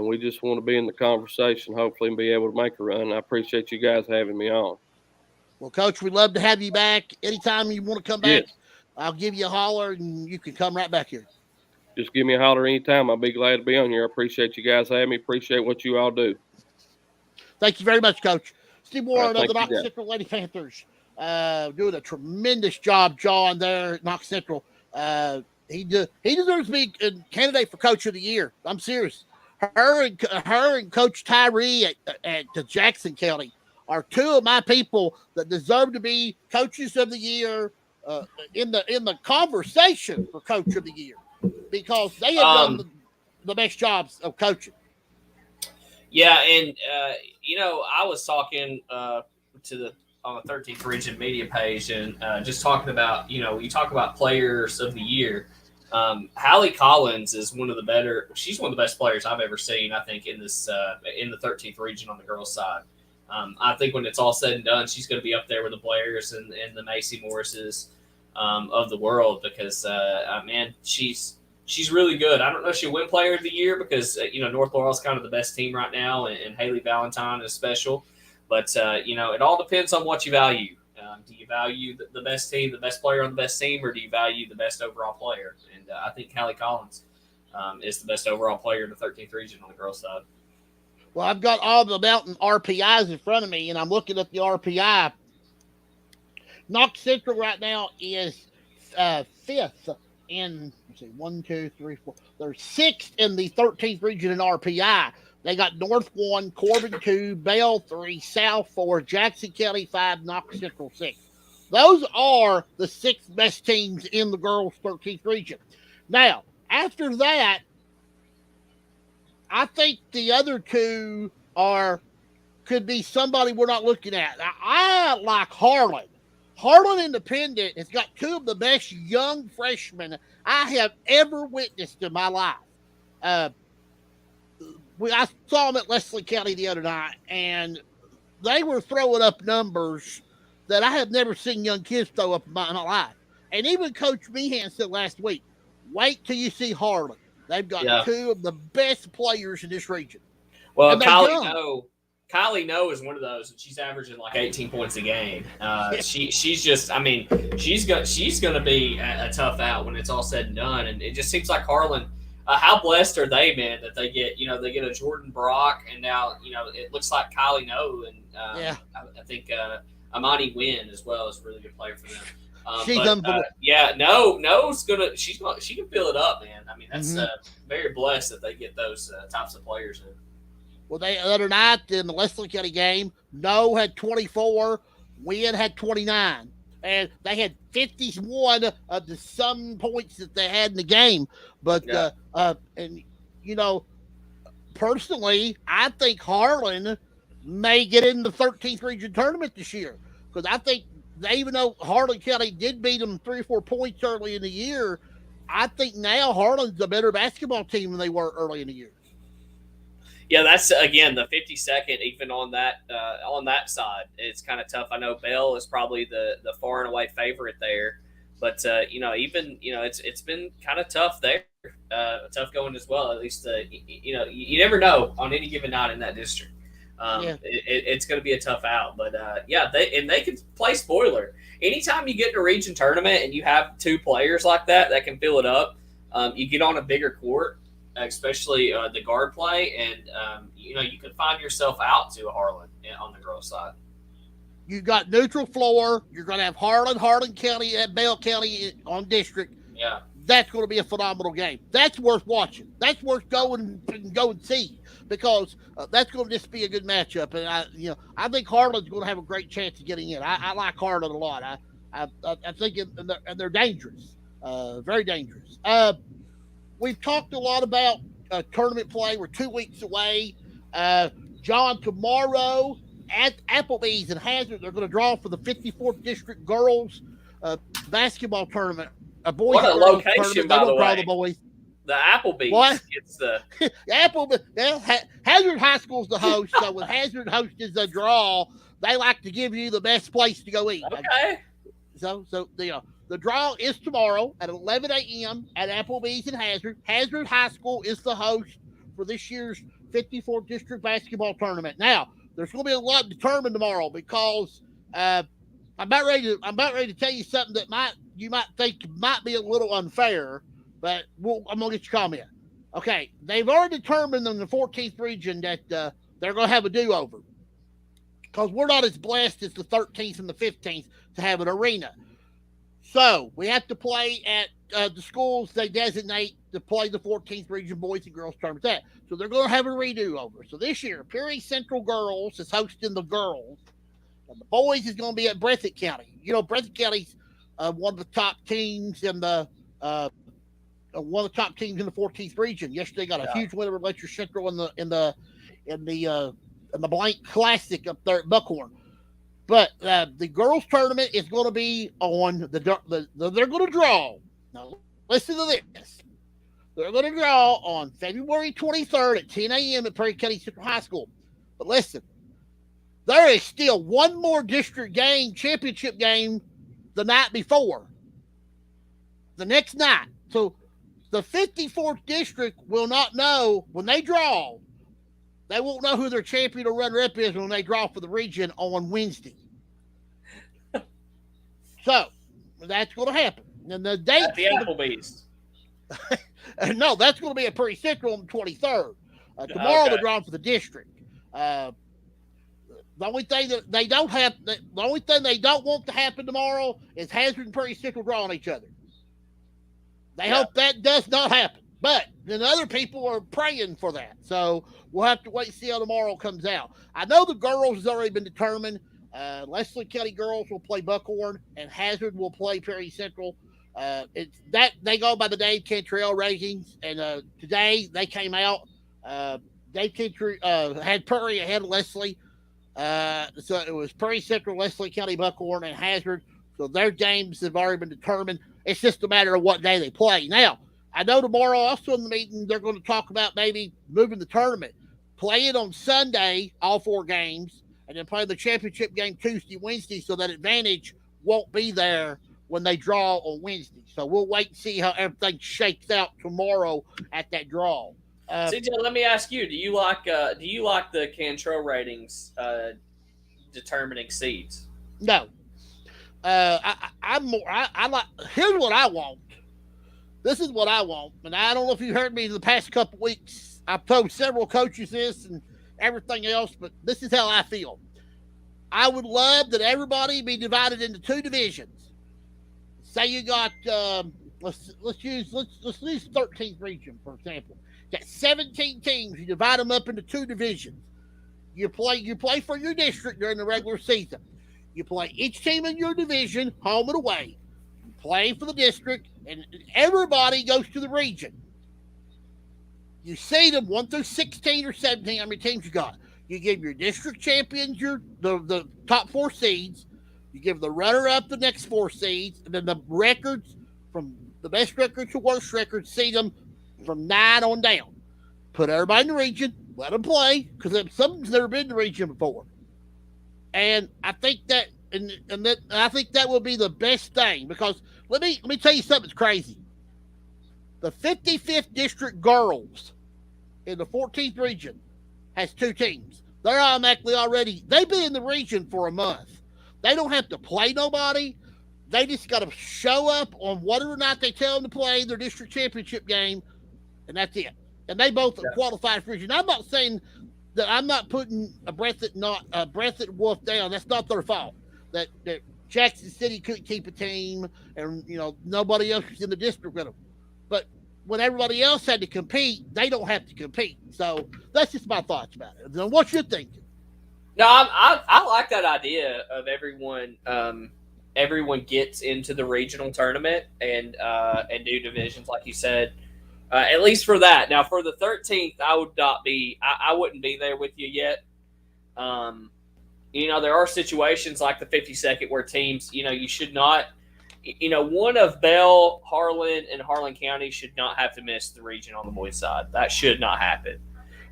we just want to be in the conversation, hopefully, and be able to make a run. I appreciate you guys having me on. Well, Coach, we'd love to have you back. Anytime you want to come back, yes. I'll give you a holler, and you can come right back here. Just give me a holler anytime. I'll be glad to be on here. I appreciate you guys having me. Appreciate what you all do. Thank you very much, Coach. Steve Warren of the Knox you, Central Lady Panthers doing a tremendous job, John, there at Knox Central. He deserves to be a candidate for Coach of the Year. I'm serious. Her and Coach Tyree at Jackson County are two of my people that deserve to be Coaches of the Year in the conversation for Coach of the Year, because they have done the best jobs of coaching. Yeah, and I was talking on the 13th Region Media page, and just talking about, you talk about players of the year. Hallie Collins is she's one of the best players I've ever seen, I think, in this in the 13th Region on the girls' side. I think when it's all said and done, she's going to be up there with the Blairs and the Macy Morrises of the world, because man, she's really good. I don't know if she'll win Player of the Year because North Laurel's kind of the best team right now, and Haley Valentine is special. But it all depends on what you value. Do you value the best team, the best player on the best team, or do you value the best overall player? And I think Hallie Collins is the best overall player in the 13th Region on the girls' side. Well, I've got all the mountain RPIs in front of me, and I'm looking at the RPI. Knox Central right now is fifth in, let's see, 1, 2, 3, 4. They're sixth in the 13th Region in RPI. They got North 1, Corbin 2, Bell 3, South 4, Jackson County 5, Knox Central 6. Those are the 6 best teams in the girls' 13th Region. Now, after that, I think the other two could be somebody we're not looking at. Now, I like Harlan. Harlan Independent has got 2 of the best young freshmen I have ever witnessed in my life. I saw them at Leslie County the other night, and they were throwing up numbers that I have never seen young kids throw up in my life. And even Coach Meehan said last week, wait till you see Harlan. They've got 2 of the best players in this region. Well, Kylie Noe is one of those, and she's averaging like 18 points a game. She's just, she's going to be a tough out when it's all said and done. And it just seems like Harlan, how blessed are they, man, that they get a Jordan Brock, and now, it looks like Kylie Noe, and I think Amani Wynn as well is a really good player for them. She can fill it up, man. That's very blessed that they get those types of players in. Well, the other night in the Leslie County game, Noe had 24, Wynn had 29, and they had 51 of the sum points that they had in the game. But personally, I think Harlan may get in the 13th Region tournament this year, because I think even though Harlan County did beat them 3 or 4 points early in the year, I think now Harlan's a better basketball team than they were early in the year. Yeah, that's again the 52nd. Even on that side, it's kind of tough. I know Bell is probably the far and away favorite there, but it's been kind of tough there. Tough going as well. At least you never know on any given night in that district. It's going to be a tough out, but they can play spoiler. Anytime you get in a region tournament and you have two players like that can fill it up, you get on a bigger court, especially the guard play, and you could find yourself out to a Harlan on the girls' side. You got neutral floor. You're going to have Harlan County, at Bell County on district. Yeah, that's going to be a phenomenal game. That's worth watching. That's worth going and see, because that's going to just be a good matchup. And I think Harlan's going to have a great chance of getting in. I like Harlan a lot. I think they're dangerous, very dangerous. We've talked a lot about tournament play. We're 2 weeks away. John, tomorrow at Applebee's in Hazard, they're going to draw for the 54th District Girls basketball tournament. What a location, by the way. The boys. The Applebee's. What? It's the Applebee's. Well, Hazard High School's the host, so when Hazard hosts the draw, they like to give you the best place to go eat. Okay. So the draw is tomorrow at 11 a.m. at Applebee's in Hazard. Hazard High School is the host for this year's 54th District Basketball Tournament. Now, there's going to be a lot determined tomorrow, because I'm about ready to tell you something that you might think might be a little unfair, but I'm going to get your comment. Okay, they've already determined in the 14th region that they're going to have a do-over, because we're not as blessed as the 13th and the 15th to have an arena. So we have to play at the schools they designate to play the 14th region boys and girls tournament. So they're going to have a redo over. So this year, Perry Central Girls is hosting the girls, and the boys is going to be at Breathitt County. Breathitt County's one of the top teams in the 14th region. Yesterday got a huge win over Letcher Central in the Blank Classic up there at Buckhorn. But the girls' tournament is going to be on they're going to draw. Now, listen to this. They're going to draw on February 23rd at 10 a.m. at Perry County Central High School. But listen, there is still one more district game, championship game, the night before. The next night. So the 54th district will not know when they draw. They won't know who their champion or runner-up is when they draw for the region on Wednesday. So that's going to happen. And the date at the Applebee's. No, that's going to be at Perry Central on the 23rd. Tomorrow they're drawing for the district. The only thing they don't want to happen tomorrow is Hazard and Perry Central drawing each other. They hope that does not happen. But then other people are praying for that. So we'll have to wait and see how tomorrow comes out. I know the girls has already been determined. Leslie County girls will play Buckhorn, and Hazard will play Perry Central. It's that they go by the Dave Cantrell ratings, and today they came out. Dave Cantrell had Perry ahead of Leslie. So it was Perry Central, Leslie County, Buckhorn, and Hazard. So their games have already been determined. It's just a matter of what day they play. Now, I know tomorrow also in the meeting they're going to talk about maybe moving the tournament. Play it on Sunday, all 4 games, and then play the championship game Tuesday, Wednesday, so that advantage won't be there when they draw on Wednesday. So we'll wait and see how everything shakes out tomorrow at that draw. CJ, let me ask you: Do you like the Cantrell ratings determining seeds? No. I like. Here's what I want. This is what I want, and I don't know if you heard me in the past couple weeks. I've told several coaches this and everything else, but this is how I feel. I would love that everybody be divided into 2 divisions. Say you got let's use 13th region for example. You got 17 teams. You divide them up into 2 divisions. You play for your district during the regular season. You play each team in your division, home and away. You play for the district, and everybody goes to the region. You seed them 1 through 16 or 17, how many teams you got. You give your district champions the top 4 seeds. You give the runner-up the next 4 seeds, and then the records, from the best records to worst records, seed them from 9 on down. Put everybody in the region, let them play because something's never been to the region before. And I think that, I think that will be the best thing because let me tell you something that's crazy. The 55th district girls in the 14th region has 2 teams. They're automatically they've been in the region for a month. They don't have to play nobody. They just got to show up on whether or not they tell them to play their district championship game, and that's it. And they both qualified for region. I'm not saying that I'm not putting a Breathitt Wolf down. That's not their fault. That Jackson City couldn't keep a team, and nobody else was in the district with them. But when everybody else had to compete, they don't have to compete. So that's just my thoughts about it. Then what's your thinking? No, I like that idea of everyone. Everyone gets into the regional tournament and do divisions, like you said. At least for that. Now, for the 13th, I would not be. I wouldn't be there with you yet. There are situations like the 52nd where teams, you should not. One of Bell, Harlan, and Harlan County should not have to miss the region on the boys' side. That should not happen.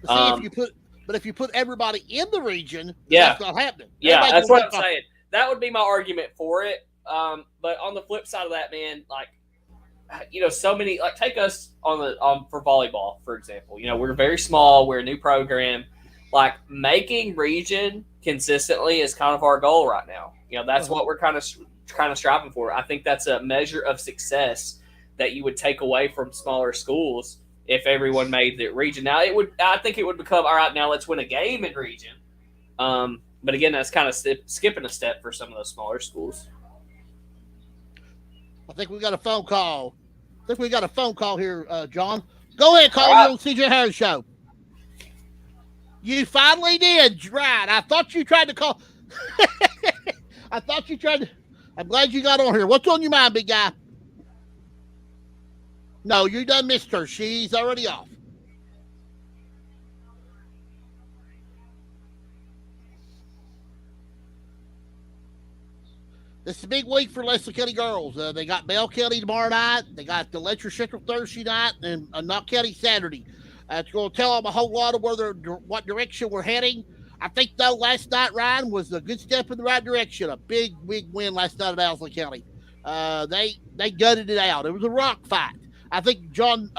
See, if you put everybody in the region, that's not happening. Yeah, that's what I'm saying. That would be my argument for it. But on the flip side of that, man, so many take us for volleyball, for example. We're very small. We're a new program. Making region consistently is kind of our goal right now. That's what we're kind of striving for. I think that's a measure of success that you would take away from smaller schools if everyone made the region. Now I think it would become all right. Now let's win a game in region. But again, that's kind of skipping a step for some of those smaller schools. I think we got a phone call. Here, John. Go ahead, call me on CJ Harris Show. You finally did, right? I thought you tried to call. I'm glad you got on here. What's on your mind, big guy? No, you done missed her. She's already off. This is a big week for Leslie County girls. They got Bell County tomorrow night. They got the Letcher Central Thursday night and Knox County Saturday. It's going to tell them a whole lot of what direction we're heading. I think, though, last night, Ryan, was a good step in the right direction. A big win last night at Owsley County. They gutted it out. It was a rock fight. I think John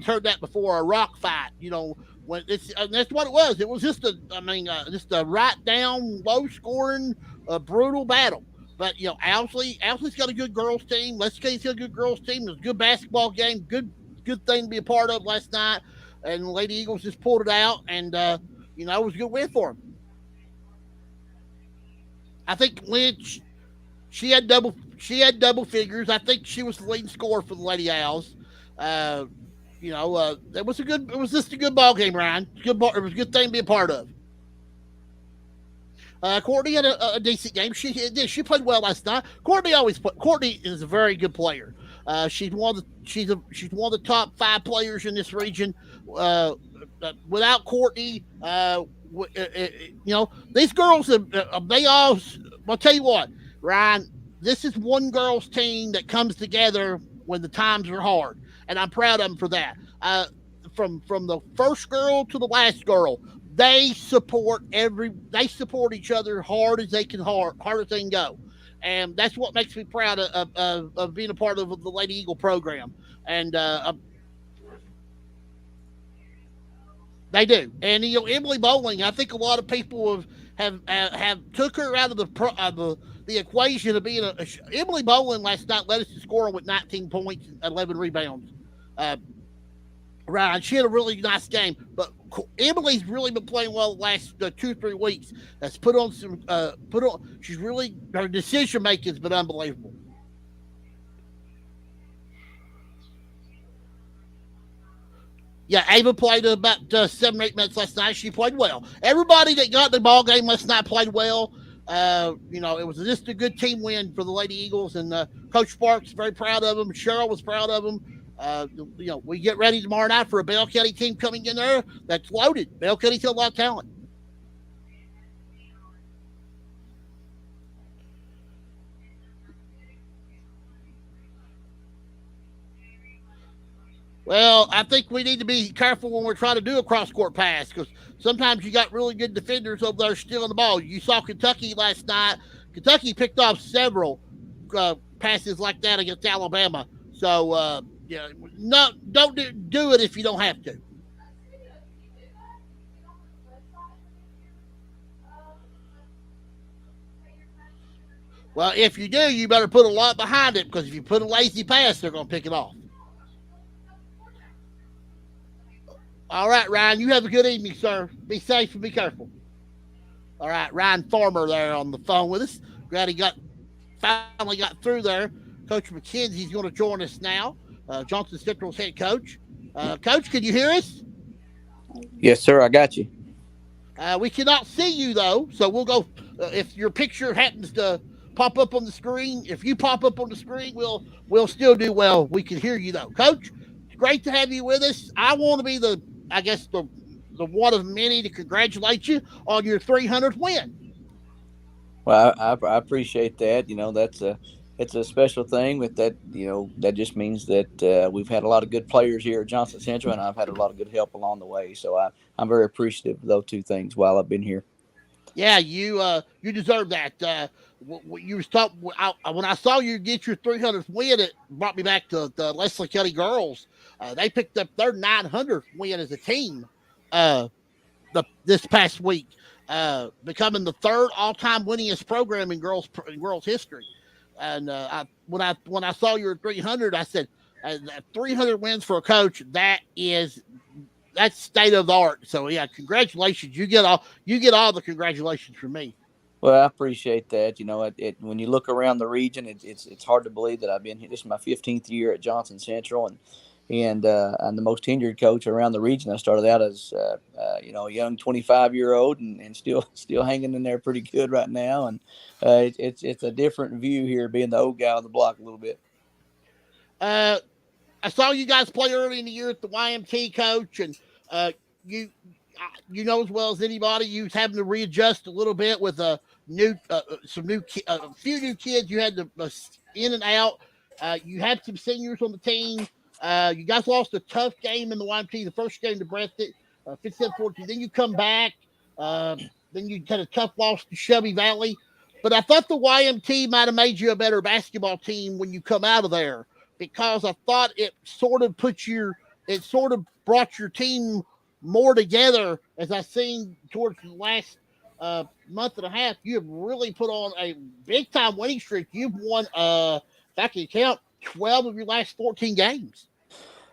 heard that before, a rock fight. When that's what it was. It was just a right down, low scoring, brutal battle. But Owsley's got a good girls team. Let's County's got a good girls team. It was a good basketball game. Good thing to be a part of last night. And the Lady Eagles just pulled it out, and it was a good win for them. I think Lynch, she had double figures. I think she was the leading scorer for the Lady Owls. It was just a good ball game, Ryan. It was a good thing to be a part of. Courtney had a decent game. She played well last night. Courtney is a very good player. She's one of the top 5 players in this region. Without Courtney, these girls, I'll tell you what, Ryan, this is one girl's team that comes together when the times are hard, and I'm proud of them for that. From the first girl to the last girl, they support each other hard as they can go. And that's what makes me proud of being a part of the Lady Eagle program. And they do. And Emily Bowling, I think a lot of people have took her out of the equation of being Emily Bowling last night led us to score with 19 points and 11 rebounds. Ryan, she had a really nice game, but Emily's really been playing well the last 2-3 weeks. That's she's really, her decision making has been unbelievable. Yeah, Ava played about 7 or 8 minutes last night. She played well. Everybody that got the ball game last night played well. It was just a good team win for the Lady Eagles, and Coach Sparks very proud of them. Cheryl was proud of them. We get ready tomorrow night for a Bell County team coming in there that's loaded. Bell County's got a lot of talent. Well, I think we need to be careful when we're trying to do a cross court pass because sometimes you got really good defenders over there stealing the ball. You saw Kentucky last night. Kentucky picked off several passes like that against Alabama. So, yeah, no, don't do it if you don't have to. Well, if you do, you better put a lot behind it because if you put a lazy pass, they're going to pick it off. All right, Ryan, you have a good evening, sir. Be safe and be careful. All right, Ryan Farmer there on the phone with us. Glad he finally got through there. Coach McKenzi's going to join us now. Johnson Central's head coach. Coach, can you hear us? Yes, sir. I got you. We cannot see you though, so we'll go. If your picture happens to pop up on the screen, if you pop up on the screen, we'll still do well. We can hear you though, Coach. It's great to have you with us. I want to be the one of many to congratulate you on your 300th win. Well, I appreciate that. It's a special thing with that. That just means that we've had a lot of good players here at Johnson Central, and I've had a lot of good help along the way. So I'm very appreciative of those two things while I've been here. Yeah, you deserve that. You was talking when I saw you get your 300th win. It brought me back to the Leslie County girls. They picked up their 900th win as a team this past week, becoming the third all-time winningest program in girls history. And when I saw your 300, I said 300 wins for a coach. That's state of the art. So yeah, congratulations. You get all the congratulations from me. Well, I appreciate that. When you look around the region, it's hard to believe that I've been here. This is my 15th year at Johnson Central, and I'm the most tenured coach around the region. I started out as a young 25-year-old and still hanging in there pretty good right now. And it's a different view here, being the old guy on the block a little bit. I saw you guys play early in the year at the YMT, coach, and you know as well as anybody, you was having to readjust a little bit with a few new kids. You had to in and out. You had some seniors on the team. You guys lost a tough game in the YMT, the first game to Breathitt, 57-14. Then you come back. Then you had a tough loss to Shelby Valley. But I thought the YMT might have made you a better basketball team when you come out of there, because I thought it sort of brought your team more together. As I've seen towards the last month and a half, you have really put on a big time winning streak. You've won, if I can count, 12 of your last 14 games.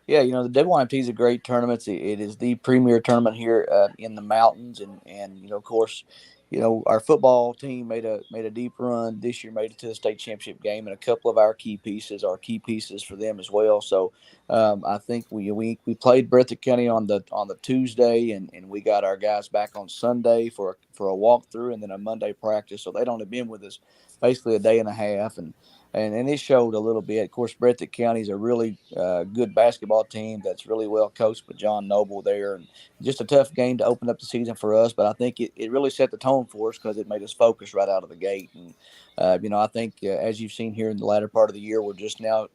Yeah, the WYMT is a great tournament. It is the premier tournament here in the mountains, and of course, our football team made a deep run this year, made it to the state championship game, and a couple of our key pieces are key pieces for them as well. So I think we played Breathitt County on the Tuesday, and we got our guys back on Sunday for a walkthrough and then a Monday practice. So they'd only been with us basically a day and a half, and it showed a little bit. Of course, Breathitt County is a really good basketball team that's really well coached by Jon North there. And just a tough game to open up the season for us. But I think it really set the tone for us because it made us focus right out of the gate. And, I think as you've seen here in the latter part of the year, we're just now,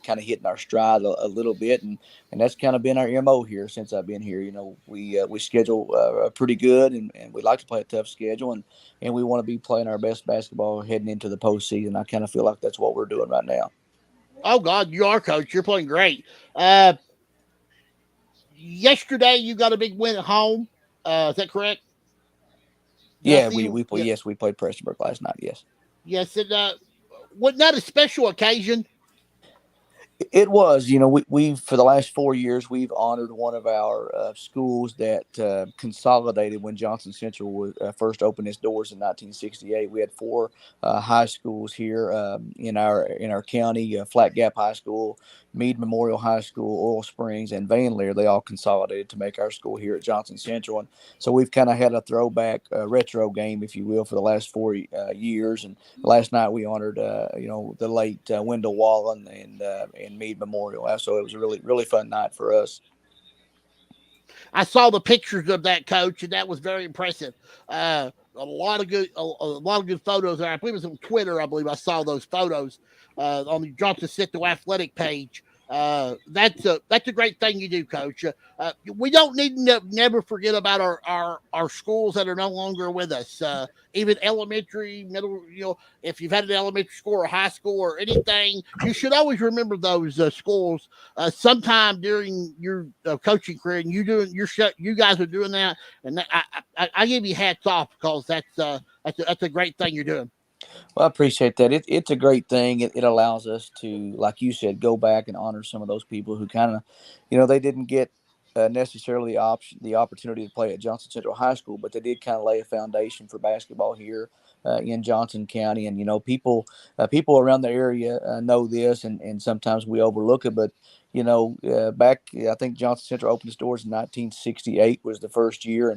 kind of hitting our stride a little bit. And that's kind of been our MO here since I've been here. We schedule pretty good, and we like to play a tough schedule. And we want to be playing our best basketball heading into the postseason. I kind of feel like that's what we're doing right now. Oh, God, you are, Coach. You're playing great. Yesterday, you got a big win at home. Is that correct? Yeah, we played Prestonburg last night, yes. Yes, and wasn't that a special occasion? It was. We for the last 4 years, we've honored one of our schools that consolidated when Johnson Central was first opened its doors in 1968. We had 4 high schools here in our county: Flat Gap High School, Meade Memorial High School, Oil Springs, and Van Leer. They all consolidated to make our school here at Johnson Central. And so we've kind of had a throwback retro game, if you will, for the last 4 years. And last night we honored the late Wendell Wallen and Meade Memorial. So it was a really, really fun night for us. I saw the pictures of that, Coach, and that was very impressive. A lot of good photos there. I believe it was on Twitter. I believe I saw those photos on the Johnson Central Athletic page. That's a great thing you do, Coach. We don't need to never forget about our schools that are no longer with us. Even elementary, middle. If you've had an elementary school or high school or anything, you should always remember those schools. Sometime during your coaching career, and you guys are doing that, and I give you hats off because that's a great thing you're doing. Well, I appreciate that. It's a great thing. It allows us to, like you said, go back and honor some of those people who kind of, they didn't get necessarily the opportunity to play at Johnson Central High School, but they did kind of lay a foundation for basketball here in Johnson County. And people around the area know this, and sometimes we overlook it. But back, I think Johnson Central opened its doors in 1968 was the first year,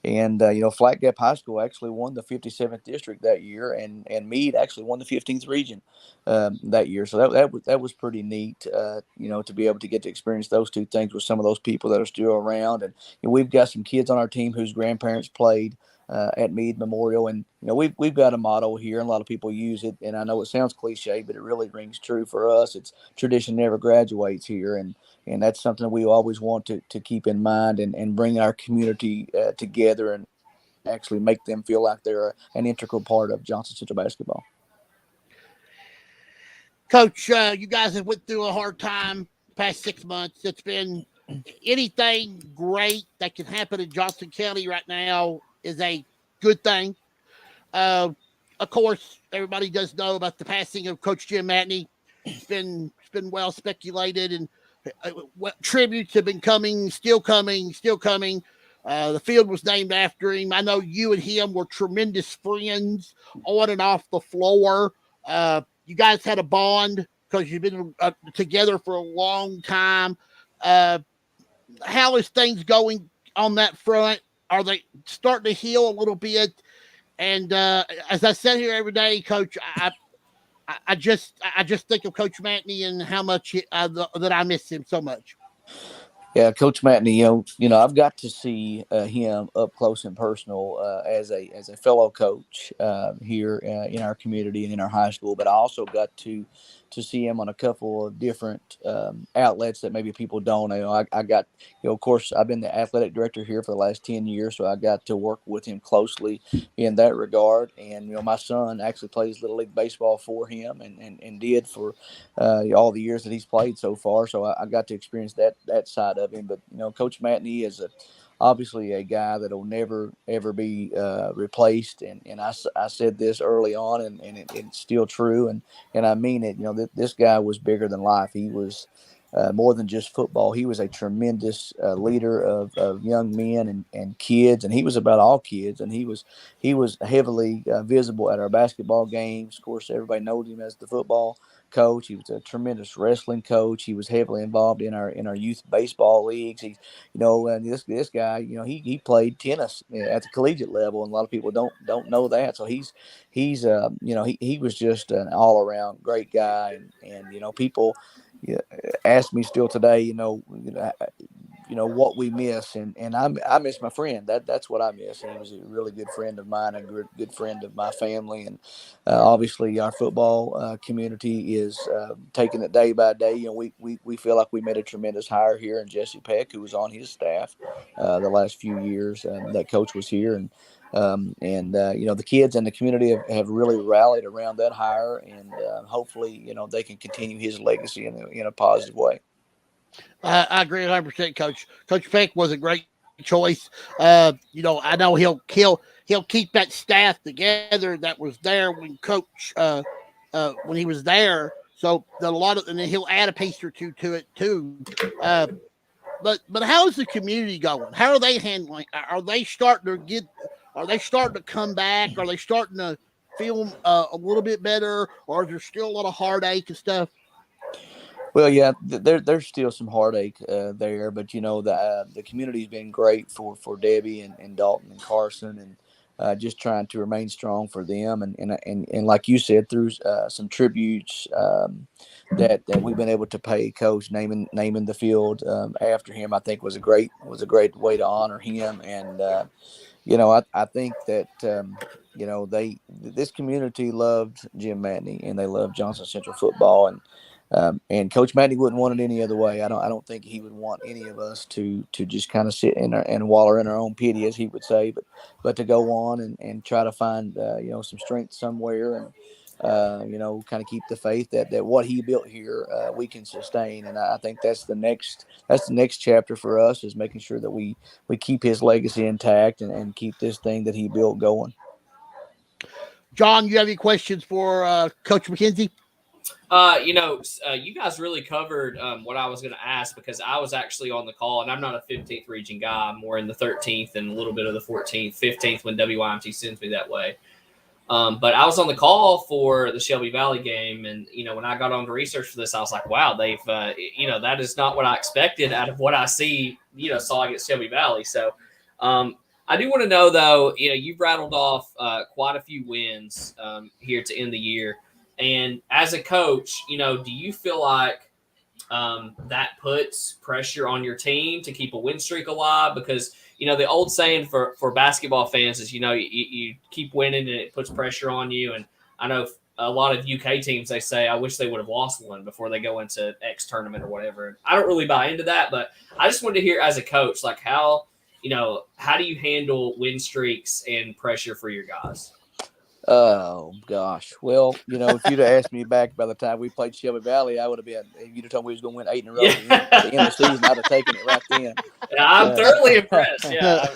and Flat Gap High School actually won the 57th district that year, and Meade actually won the 15th region that year. So that was pretty neat, to be able to get to experience those two things with some of those people that are still around. And we've got some kids on our team whose grandparents played at Meade Memorial, and we've got a motto here, and a lot of people use it. And I know it sounds cliche, but it really rings true for us. It's tradition never graduates here, and that's something we always want to keep in mind and bring our community together and actually make them feel like they're an integral part of Johnson Central basketball. Coach, you guys have went through a hard time the past 6 months. It's been anything great that can happen in Johnson County right now is a good thing. Of course, everybody does know about the passing of Coach Jim Matney. It's been well speculated, and tributes have been coming, still coming, still coming. The field was named after him. I know you and him were tremendous friends on and off the floor. You guys had a bond because you've been together for a long time. How is things going on that front? Are they starting to heal a little bit? And as I sit here every day, Coach, I just think of Coach Matney and how much that I miss him so much. Yeah, Coach Matney, I've got to see him up close and personal as a fellow coach here in our community and in our high school. But I also got to see him on a couple of different outlets that maybe people don't. I got, of course, I've been the athletic director here for the last 10 years, so I got to work with him closely in that regard. And my son actually plays Little League baseball for him, and did for all the years that he's played so far. So I got to experience that side of him. But Coach Matney is obviously a guy that will never ever be replaced. And I said this early on, and it's still true, and I mean it. This guy was bigger than life. He was more than just football. He was a tremendous leader of young men and kids, and he was about all kids. And he was heavily visible at our basketball games. Of course, everybody knows him as the football coach. He was a tremendous wrestling coach. He was heavily involved in our youth baseball leagues. And this guy, he played tennis at the collegiate level, and a lot of people don't know that. So he's he was just an all around great guy, and people ask me still today, what we miss, and I miss my friend. That's what I miss. And he was a really good friend of mine, a good friend of my family, and obviously our football community is taking it day by day. We feel like we made a tremendous hire here in Jesse Peck, who was on his staff the last few years. That coach was here, and the kids and the community have really rallied around that hire, and hopefully they can continue his legacy in a positive way. I agree 100%, Coach. Coach Peck was a great choice. I know he'll keep that staff together that was there when Coach when he was there. So and then he'll add a piece or two to it too. But how is the community going? How are they handling? Are they starting to get? Are they starting to come back? Are they starting to feel a little bit better, or is there still a lot of heartache and stuff? Well, yeah, there's still some heartache there, but the community's been great for Debbie and Dalton and Carson, and just trying to remain strong for them, and like you said, through some tributes that we've been able to pay Coach, naming the field after him, I think was a great way to honor him. And I think that this community loved Jim Matney, and they loved Johnson Central football, and And Coach Matney wouldn't want it any other way. I don't think he would want any of us to just kind of sit in and waller in our own pity, as he would say, but to go on and try to find some strength somewhere, and kind of keep the faith that what he built here we can sustain. And I think that's the next chapter for us, is making sure that we keep his legacy intact and keep this thing that he built going. John, you have any questions for Coach Mckenzi? You guys really covered what I was going to ask, because I was actually on the call, and I'm not a 15th region guy. I'm more in the 13th and a little bit of the 14th, 15th when WYMT sends me that way. But I was on the call for the Shelby Valley game, and when I got on to research for this, I was like, wow, they've that is not what I expected out of what I saw against Shelby Valley. So I do want to know, though, you've rattled off quite a few wins here to end the year. And as a coach, do you feel like that puts pressure on your team to keep a win streak alive? Because, the old saying for basketball fans is, you keep winning and it puts pressure on you. And I know a lot of UK teams, they say, I wish they would have lost one before they go into X tournament or whatever. I don't really buy into that, but I just wanted to hear, as a coach, like how do you handle win streaks and pressure for your guys? Oh gosh. Well, if you'd have asked me back by the time we played Shelby Valley, I would have been. If you'd have told me we was going to win 8 in a row at the end of the season, I'd have taken it right then. I'm thoroughly impressed. Yeah.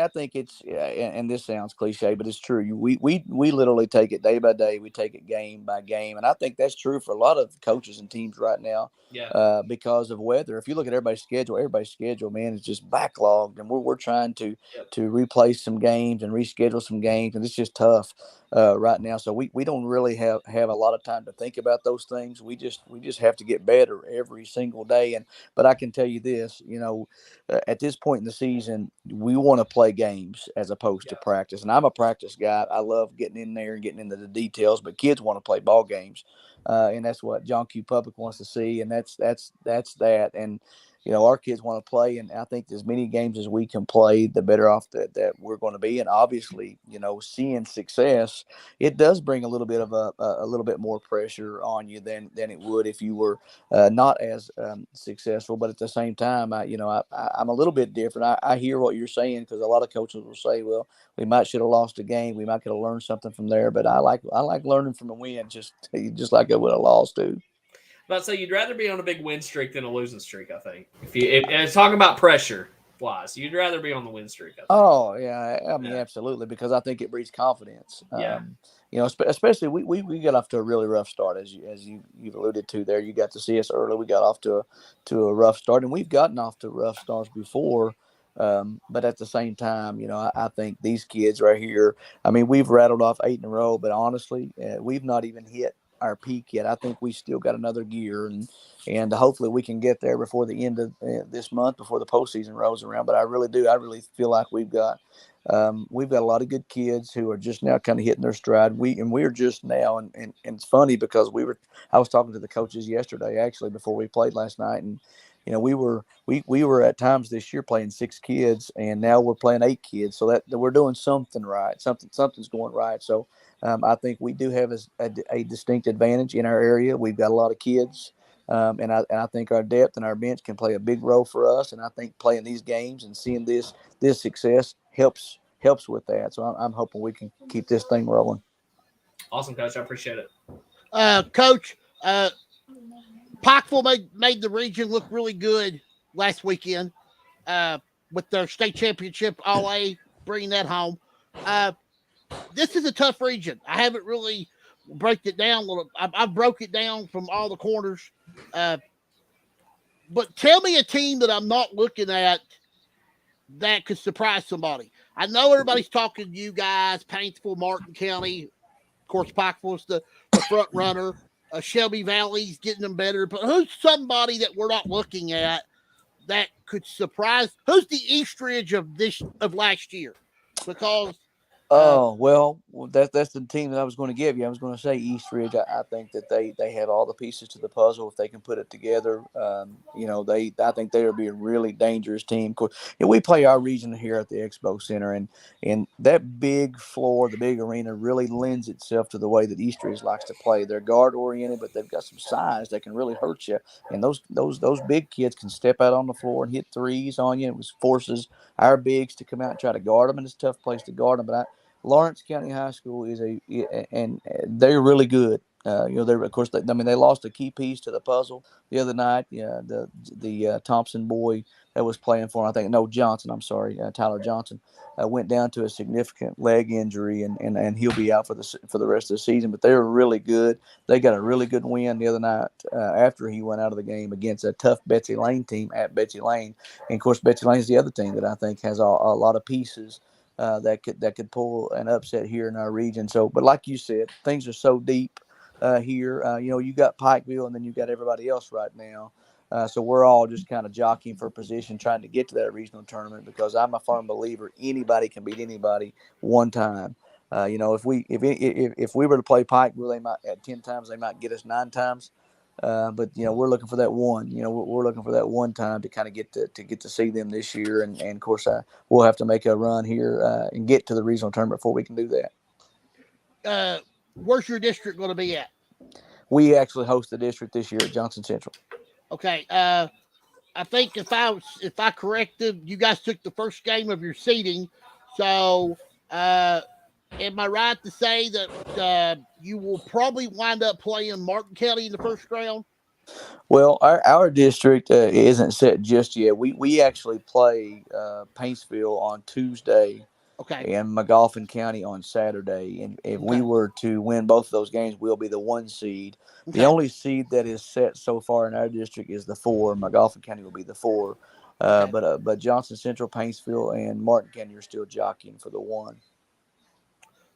I think it's, and this sounds cliche, but it's true. We literally take it day by day. We take it game by game, and I think that's true for a lot of coaches and teams right now. Yeah. Because of weather. If you look at everybody's schedule, man, is just backlogged, and we're trying to replace some games and reschedule some games, and it's just tough right now. So we don't really have a lot of time to think about those things. We just have to get better every single day. But I can tell you this, at this point in the season, we want to play games as opposed to practice. And I'm a practice guy. I love getting in there and getting into the details, but kids want to play ball games. And that's what John Q. Public wants to see. And that's that. And, our kids want to play. And I think as many games as we can play, the better off that we're going to be. And obviously, seeing success, it does bring a little bit of a little bit more pressure on you than it would if you were not as successful. But at the same time, I'm a little bit different. I hear what you're saying, because a lot of coaches will say, well, we might should have lost a game. We might could have learned something from there. But I like learning from a win, just like I would have lost too. But so you'd rather be on a big win streak than a losing streak, I think. If talking about pressure wise, you'd rather be on the win streak, I think. Oh yeah, I mean absolutely, because I think it breeds confidence. Especially we got off to a really rough start, as you've alluded to there. You got to see us early. We got off to a rough start, and we've gotten off to rough starts before. But at the same time, I think these kids right here, I mean, we've rattled off 8 in a row, but honestly, we've not even hit our peak yet. I think we still got another gear, and hopefully we can get there before the end of this month, before the postseason rolls around. But I really do. I really feel like we've got a lot of good kids who are just now kind of hitting their stride. We're just now, and it's funny because I was talking to the coaches yesterday, actually, before we played last night, and we were at times this year playing 6 kids, and now we're playing 8 kids. So that we're doing something right. Something's going right. So I think we do have a distinct advantage in our area. We've got a lot of kids, and I think our depth and our bench can play a big role for us. And I think playing these games and seeing this success helps with that. So I'm hoping we can keep this thing rolling. Awesome, Coach. I appreciate it. Coach, Pikeville made the region look really good last weekend with their state championship All-A, bringing that home. This is a tough region. I haven't really broke it down a little. I broke it down from all the corners. But tell me a team that I'm not looking at that could surprise somebody. I know everybody's talking to you guys, Paintsville, Martin County. Of course, Pikeville is the front runner. Shelby Valley's getting them better. But who's somebody that we're not looking at that could surprise? Who's the Eastridge of last year? Because Oh well, that's the team that I was going to give you. I was going to say East Ridge. I think that they have all the pieces to the puzzle if they can put it together. I think they would be a really dangerous team. Of course, we play our region here at the Expo Center, and that big floor, the big arena, really lends itself to the way that East Ridge likes to play. They're guard oriented, but they've got some size that can really hurt you. And those big kids can step out on the floor and hit threes on you. It forces our bigs to come out and try to guard them, and it's a tough place to guard them. But Lawrence County High School and they're really good. They're of course. They lost a key piece to the puzzle the other night. Yeah, the Thompson boy that was playing for, I think, no Johnson. I'm sorry, Tyler Johnson went down to a significant leg injury, and he'll be out for the rest of the season. But they're really good. They got a really good win the other night after he went out of the game against a tough Betsy Lane team at Betsy Lane. And of course, Betsy Lane is the other team that I think has a lot of pieces. That could pull an upset here in our region. So, but like you said, things are so deep here. You got Pikeville, and then you got everybody else right now. So we're all just kind of jockeying for position, trying to get to that regional tournament. Because I'm a firm believer anybody can beat anybody one time. If we were to play Pikeville, they might at 10 times they might get us 9 times. But we're looking for that one. We're looking for that one time to kind of get to see them this year, and of course we'll have to make a run here and get to the regional tournament before we can do that. Where's your district going to be at? We actually host the district this year at Johnson Central. Okay. I think if I corrected, you guys took the first game of your seeding, so. Am I right to say that you will probably wind up playing Martin County in the first round? Well, our district isn't set just yet. We actually play Paintsville on Tuesday, okay, and McAuliffe County on Saturday. And if we were to win both of those games, we'll be the 1 seed. Okay. The only seed that is set so far in our district is the 4. McAuliffe County will be the 4. But Johnson Central, Paintsville, and Martin County are still jockeying for the 1.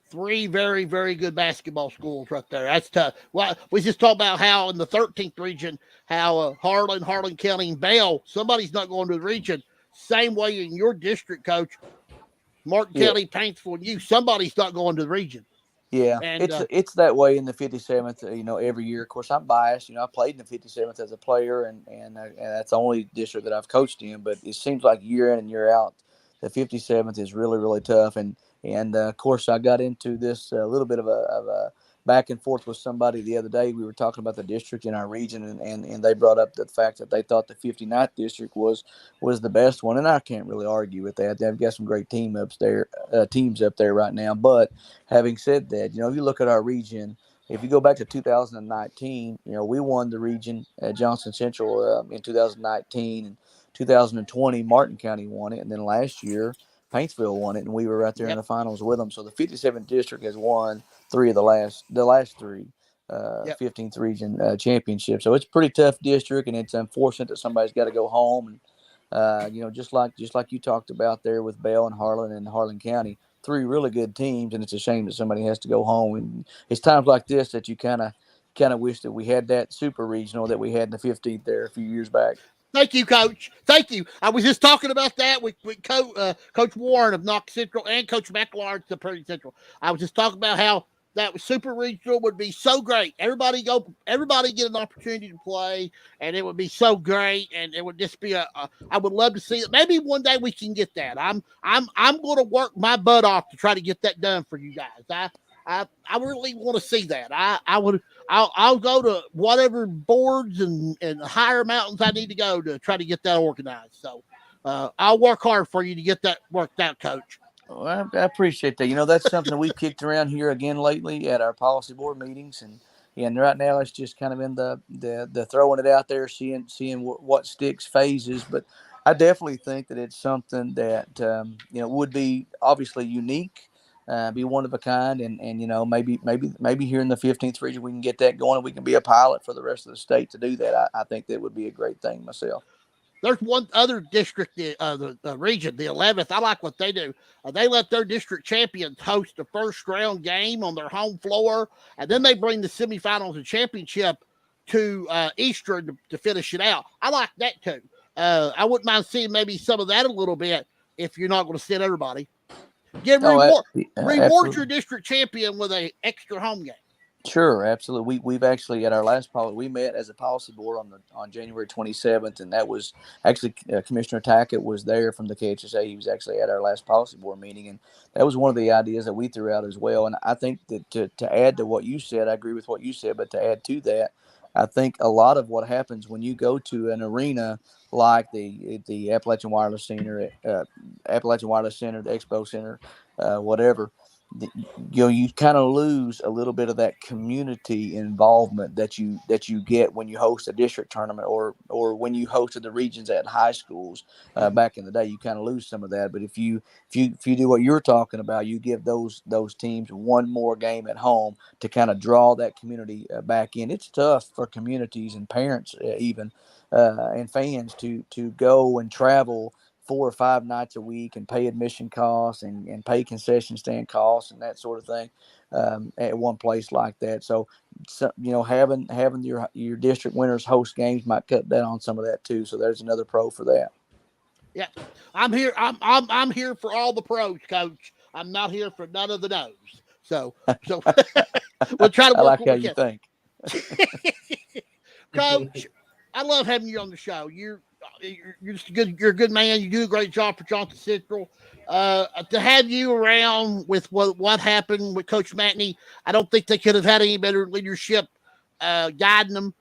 3 very, very good basketball schools right there. That's tough. Well, we just talked about how in the 13th region, how Harlan County, and Bell, somebody's not going to the region. Same way in your district, Coach. Martin County, Paintsville, and somebody's not going to the region. Yeah, and it's that way in the 57th. Every year. Of course, I'm biased. I played in the 57th as a player, and that's the only district that I've coached in. But it seems like year in and year out, the 57th is really, really tough. And of course, I got into this a little bit of a back and forth with somebody the other day. We were talking about the district in our region, and they brought up the fact that they thought the 59th district was the best one, and I can't really argue with that. They've got some great teams up there right now. But having said that, if you look at our region, if you go back to 2019, we won the region at Johnson Central in 2019, and 2020 Martin County won it, and then last year Paintsville won it, and we were right there in the finals with them. So the 57th district has won 3 of the last 3 15th region championships. So it's a pretty tough district, and it's unfortunate that somebody's got to go home. And just like you talked about there with Bell and Harlan County, 3 really good teams, and it's a shame that somebody has to go home. And it's times like this that you kind of wish that we had that super regional that we had in the 15th there a few years back. Thank you, Coach. Thank you. I was just talking about that with Coach Warren of Knox Central and Coach McAlarnis of Prairie Central. I was just talking about how that super regional would be so great. Everybody get an opportunity to play, and it would be so great. And it would just be I would love to see it. Maybe one day we can get that. I'm going to work my butt off to try to get that done for you guys. I really want to see that. I'll go to whatever boards and higher mountains I need to go to try to get that organized. So I'll work hard for you to get that worked out, Coach. Well, I appreciate that. That's something that we've kicked around here again lately at our policy board meetings, and right now it's just kind of in the throwing it out there, seeing what sticks, phases. But I definitely think that it's something that would be obviously unique. Be one of a kind, and maybe here in the 15th region we can get that going, and we can be a pilot for the rest of the state to do that. I think that would be a great thing myself. There's one other district, the region, the 11th. I like what they do. They let their district champions host the first round game on their home floor, and then they bring the semifinals and championship to Eastern to finish it out. I like that too. I wouldn't mind seeing maybe some of that a little bit if you're not going to send everybody. Reward absolutely. your district champion with a extra home game. Sure, absolutely. We've actually at our last policy we met as a policy board on January 27th, and that was actually Commissioner Tackett was there from the KHSA. He was actually at our last policy board meeting, and that was one of the ideas that we threw out as well. And I think that to add to what you said, I agree with what you said, but to add to that, I think a lot of what happens when you go to an arena like the Appalachian Wireless Center, the Expo Center, whatever. You kind of lose a little bit of that community involvement that you get when you host a district tournament or when you hosted the regions at high schools back in the day. You kind of lose some of that. But if you do what you're talking about, you give those teams one more game at home to kind of draw that community back in. It's tough for communities and parents even and fans to go and travel 4 or 5 nights a week and pay admission costs and pay concession stand costs and that sort of thing at one place like that. So having your district winners host games might cut down on some of that too. So there's another pro for that. Yeah, I'm here. I'm here for all the pros, Coach. I'm not here for none of the no's. So we'll try to work. I like how you think, Coach. I love having you on the show. You're just you're a good man. You do a great job for Johnson Central. To have you around with what happened with Coach Matney, I don't think they could have had any better leadership guiding them,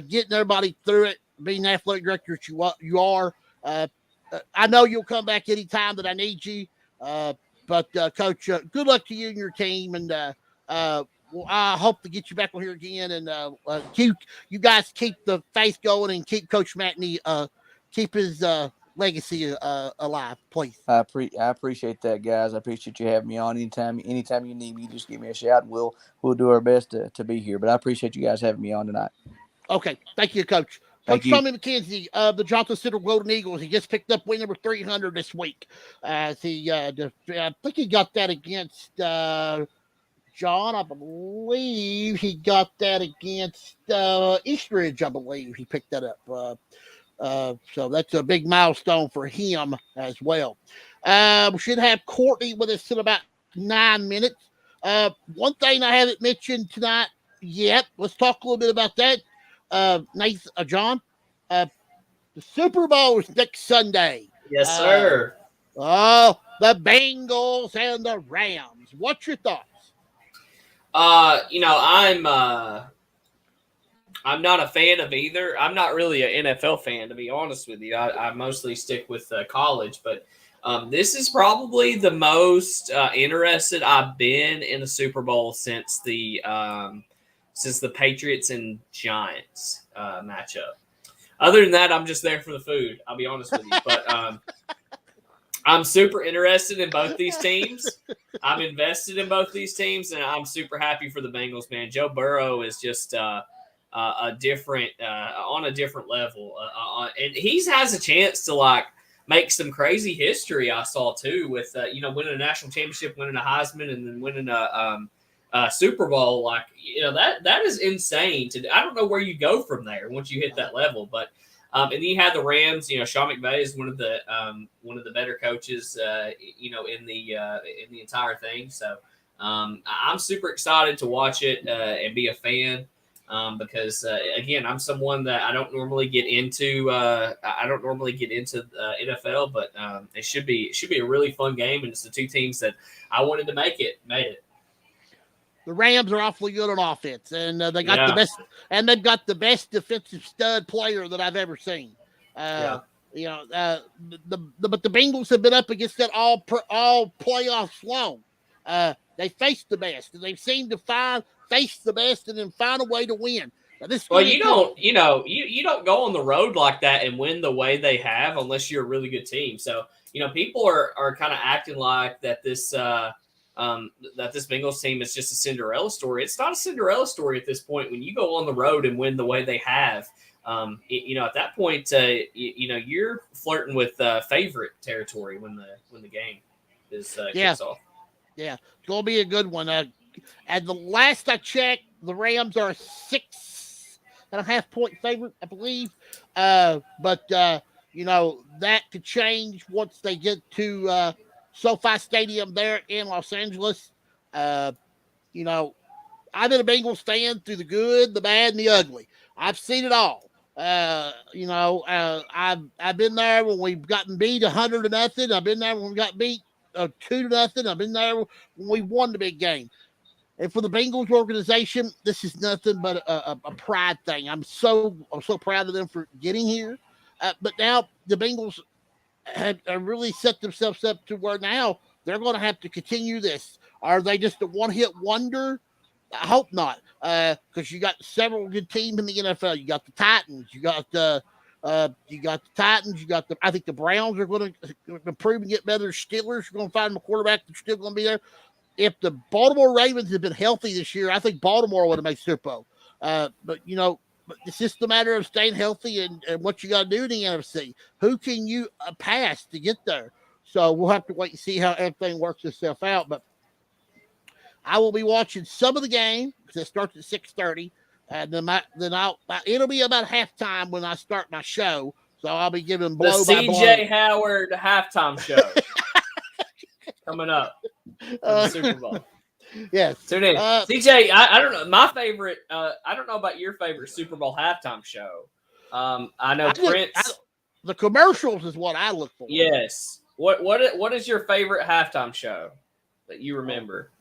getting everybody through it, being the athletic director that you are. I know you'll come back anytime that I need you. But Coach, good luck to you and your team, and I hope to get you back on here again, and keep you guys keep the faith going and keep Coach Matney keep his legacy alive, please. I appreciate that, guys. I appreciate you having me on. Anytime you need me, just give me a shout. And we'll do our best to be here. But I appreciate you guys having me on tonight. Okay, thank you, Coach. Coach Tommy Mckenzi of the Johnson Central Golden Eagles. He just picked up win number 300 this week. I think he got that against John. I believe he got that against Eastridge. I believe he picked that up. So that's a big milestone for him as well. We should have Courtney with us in about 9 minutes. One thing I haven't mentioned tonight yet. Let's talk a little bit about that. John, the Super Bowl is next Sunday. Yes, sir. The Bengals and the Rams. What's your thoughts? I'm not a fan of either. I'm not really an NFL fan, to be honest with you. I mostly stick with college, but this is probably the most interested I've been in a Super Bowl since the Patriots and Giants matchup. Other than that, I'm just there for the food. I'll be honest with you, but I'm super interested in both these teams. I'm invested in both these teams, and I'm super happy for the Bengals, man. Joe Burrow is just on a different level, and he has a chance to make some crazy history. I saw too with winning a national championship, winning a Heisman, and then winning a Super Bowl. That is insane. I don't know where you go from there once you hit that level, but. And then you had the Rams. Sean McVay is one of the better coaches, in the entire thing. So I'm super excited to watch it and be a fan because again, I'm someone that I don't normally get into. NFL, but it should be a really fun game, and it's the two teams that I wanted to made it. The Rams are awfully good on offense, and they got the best, and they've got the best defensive stud player that I've ever seen. But the Bengals have been up against that all playoff slump. They faced the best, and they've seemed to face the best, and then find a way to win. Now, you don't go on the road like that and win the way they have unless you're a really good team. So people are kind of acting like that this. That this Bengals team is just a Cinderella story. It's not a Cinderella story at this point. When you go on the road and win the way they have, at that point, you're flirting with favorite territory when the game is kicks off. Yeah, it's gonna be a good one. At the last I checked, the Rams are a 6.5 point favorite, I believe. But that could change once they get to SoFi Stadium there in Los Angeles. You know, I've been a Bengals fan through the good, the bad, and the ugly. I've seen it all. I've been there when we've gotten beat 100-0. I've been there when we got beat 2-0. I've been there when we won the big game. And for the Bengals organization, this is nothing but a pride thing. I'm so proud of them for getting here. But now the Bengals have really set themselves up to where now they're going to have to continue this. Are they just a one-hit wonder? I hope not, because you got several good teams in the NFL. You got the Titans. You got the Titans. You got I think the Browns are going to improve and get better. Steelers are going to find them a quarterback that's still going to be there. If the Baltimore Ravens had been healthy this year, I think Baltimore would have made Super Bowl. But it's just a matter of staying healthy and what you got to do in the NFC. Who can you pass to get there? So we'll have to wait and see how everything works itself out. But I will be watching some of the game because it starts at 6:30, and it'll be about halftime when I start my show. So I'll be giving blow the by blow. CJ Howard halftime show coming up for the Super Bowl. Yes. Tune in. CJ, I don't know. My favorite, I don't know about your favorite Super Bowl halftime show. I know Prince. The commercials is what I look for. Yes. What is your favorite halftime show that you remember?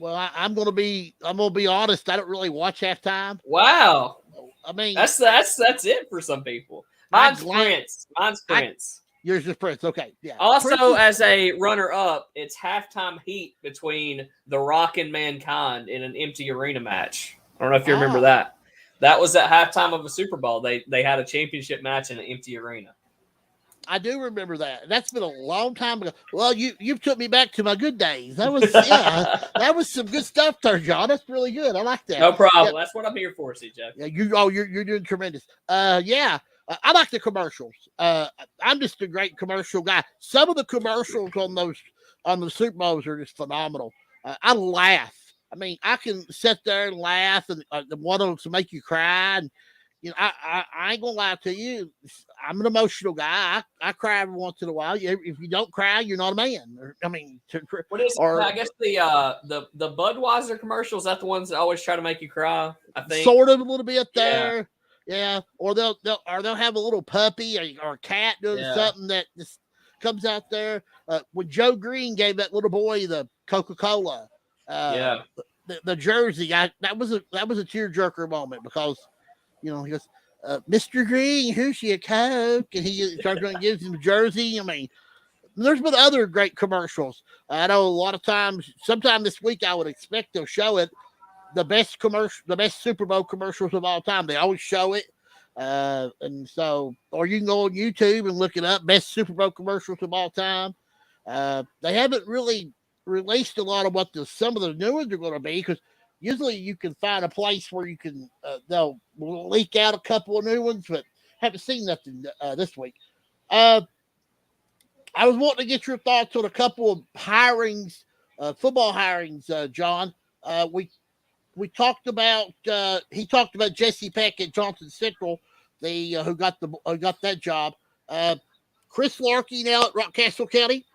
Well, I'm gonna be honest. I don't really watch halftime. Wow. I mean, that's it for some people. Mine's Prince. Yours is Prince. Okay, yeah. Also, as a runner-up, it's halftime heat between The Rock and Mankind in an empty arena match. I don't know if you remember that. That was at halftime of a Super Bowl. They had a championship match in an empty arena. I do remember that. That's been a long time ago. Well, you took me back to my good days. That was that was some good stuff there, John. That's really good. I like that. No problem. Yeah. That's what I'm here for, CJ. Yeah, you're doing tremendous. I like the commercials. I'm just a great commercial guy. Some of the commercials on the Super Bowls are just phenomenal. I laugh. I mean, I can sit there and laugh, and one of them to make you cry. And I ain't gonna lie to you. I'm an emotional guy. I cry every once in a while. If you don't cry, you're not a man. I guess the Budweiser commercials. Is that the ones that always try to make you cry? I think sort of a little bit there. Yeah. Or they'll have a little puppy or a cat doing something that just comes out there. When Joe Green gave that little boy the Coca-Cola, the jersey, that was a tearjerker moment because. He goes, Mr. Green, here's your Coke. And he starts going to give him a jersey. I mean, there's been other great commercials. I know a lot of times, sometime this week, I would expect they'll show it. The best Super Bowl commercials of all time. They always show it. And so, or you can go on YouTube and look it up, best Super Bowl commercials of all time. They haven't really released a lot of what some of the new ones are going to be because usually you can find a place where you can they'll leak out a couple of new ones, but haven't seen nothing this week. I was wanting to get your thoughts on a couple of hirings, football hirings, John. We talked about he talked about Jesse Peck at Johnson Central, who got that job. Chris Larkey now at Rockcastle County,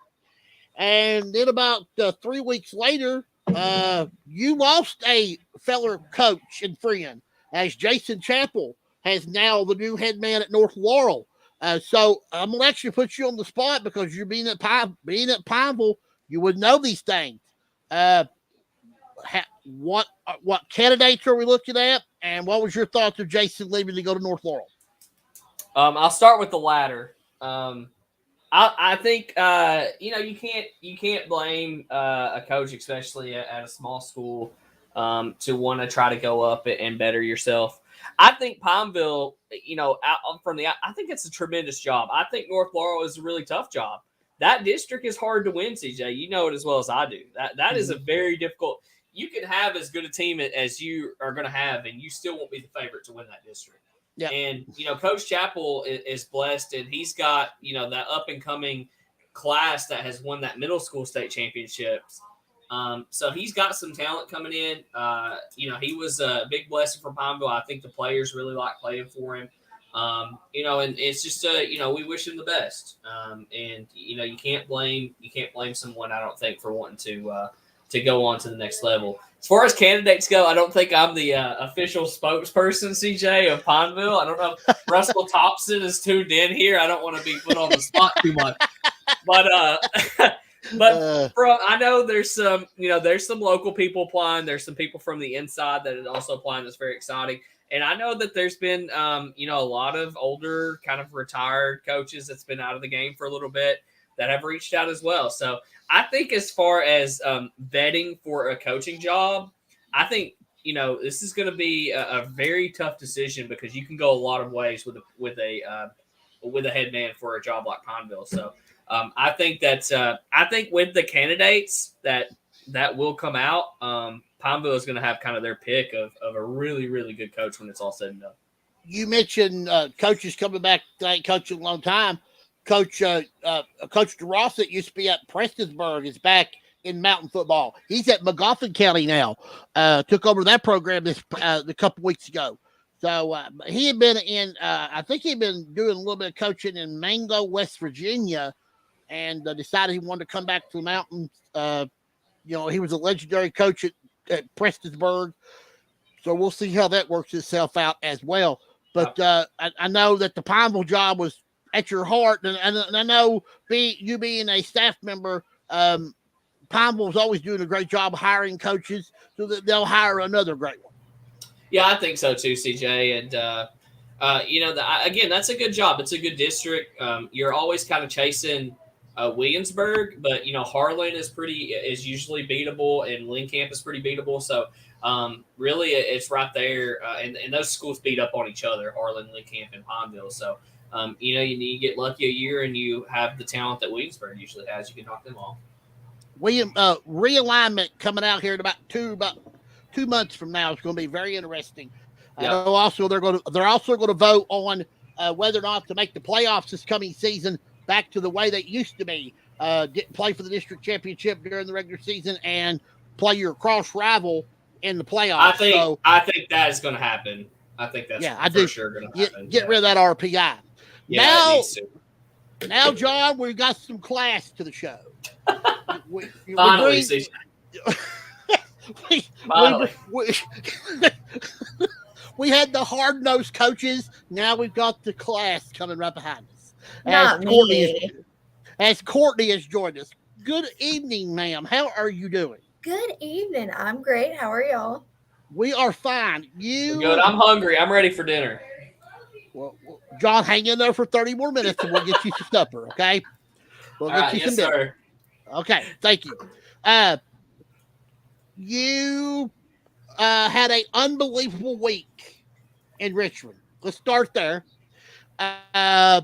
and then about 3 weeks later. You lost a fellow coach and friend as Jason Chappell has now the new head man at North Laurel. So I'm gonna actually put you on the spot because you're being at Pineville, you would know these things. What candidates are we looking at, and what was your thoughts of Jason leaving to go to North Laurel? I'll start with the latter. I think you can't blame a coach, especially at a small school, to want to try to go up and better yourself. I think Pineville, I think it's a tremendous job. I think North Laurel is a really tough job. That district is hard to win, CJ. You know it as well as I do. That is a very difficult. You can have as good a team as you are going to have, and you still won't be the favorite to win that district. Yeah. And, Coach Chappell is blessed, and he's got, that up-and-coming class that has won that middle school state championships. So he's got some talent coming in. He was a big blessing for Pineville. I think the players really like playing for him. And it's just we wish him the best. And you can't blame someone, I don't think, for wanting to go on to the next level. As far as candidates go, I don't think I'm the official spokesperson, CJ, of Pineville. I don't know if Russell Thompson is tuned in here. I don't want to be put on the spot too much, but I know there's some local people applying. There's some people from the inside that are also applying. That's very exciting. And I know that there's been, a lot of older kind of retired coaches that's been out of the game for a little bit that have reached out as well. So I think as far as vetting for a coaching job, I think, this is going to be a very tough decision because you can go a lot of ways with a head man for a job like Pineville. So I think with the candidates that will come out, Pineville is going to have kind of their pick of a really, really good coach when it's all said and done. You mentioned coaches coming back that ain't coaching a long time. Coach DeRoss that used to be at Prestonsburg is back in mountain football. He's at McGoffin County now. Took over that program a couple weeks ago. So he had been I think he'd been doing a little bit of coaching in Mango, West Virginia, and decided he wanted to come back to the mountains. He was a legendary coach at Prestonsburg. So we'll see how that works itself out as well. But I know that the Pineville job was at your heart, and I know you being a staff member, Pineville's always doing a great job hiring coaches, so that they'll hire another great one. Yeah, I think so too, CJ. And again, that's a good job. It's a good district. You're always kind of chasing Williamsburg, but Harlan is usually beatable, and Lincoln is pretty beatable. So really, it's right there, and those schools beat up on each other, Harlan, Lincoln, and Pineville. So you get lucky a year, and you have the talent that Williamsburg usually has. You can knock them off. Realignment coming out here in about 2 months from now is going to be very interesting. Yep. Also, they're also going to vote on whether or not to make the playoffs this coming season back to the way they used to be. Play for the district championship during the regular season and play your cross rival in the playoffs. I think that is going to happen. I think that's for sure going to happen. Get rid of that RPI. Yeah, it needs to. Now, John, we've got some class to the show. Finally, we had the hard-nosed coaches. Now we've got the class coming right behind us. As Courtney has joined us. Good evening, ma'am. How are you doing? Good evening. I'm great. How are y'all? We are fine. Good. I'm hungry. I'm ready for dinner. Well, John, hang in there for 30 more minutes and we'll get you some supper, okay? We'll get you some dinner. Sir. Okay, thank you. You had an unbelievable week in Richmond. Let's start there. I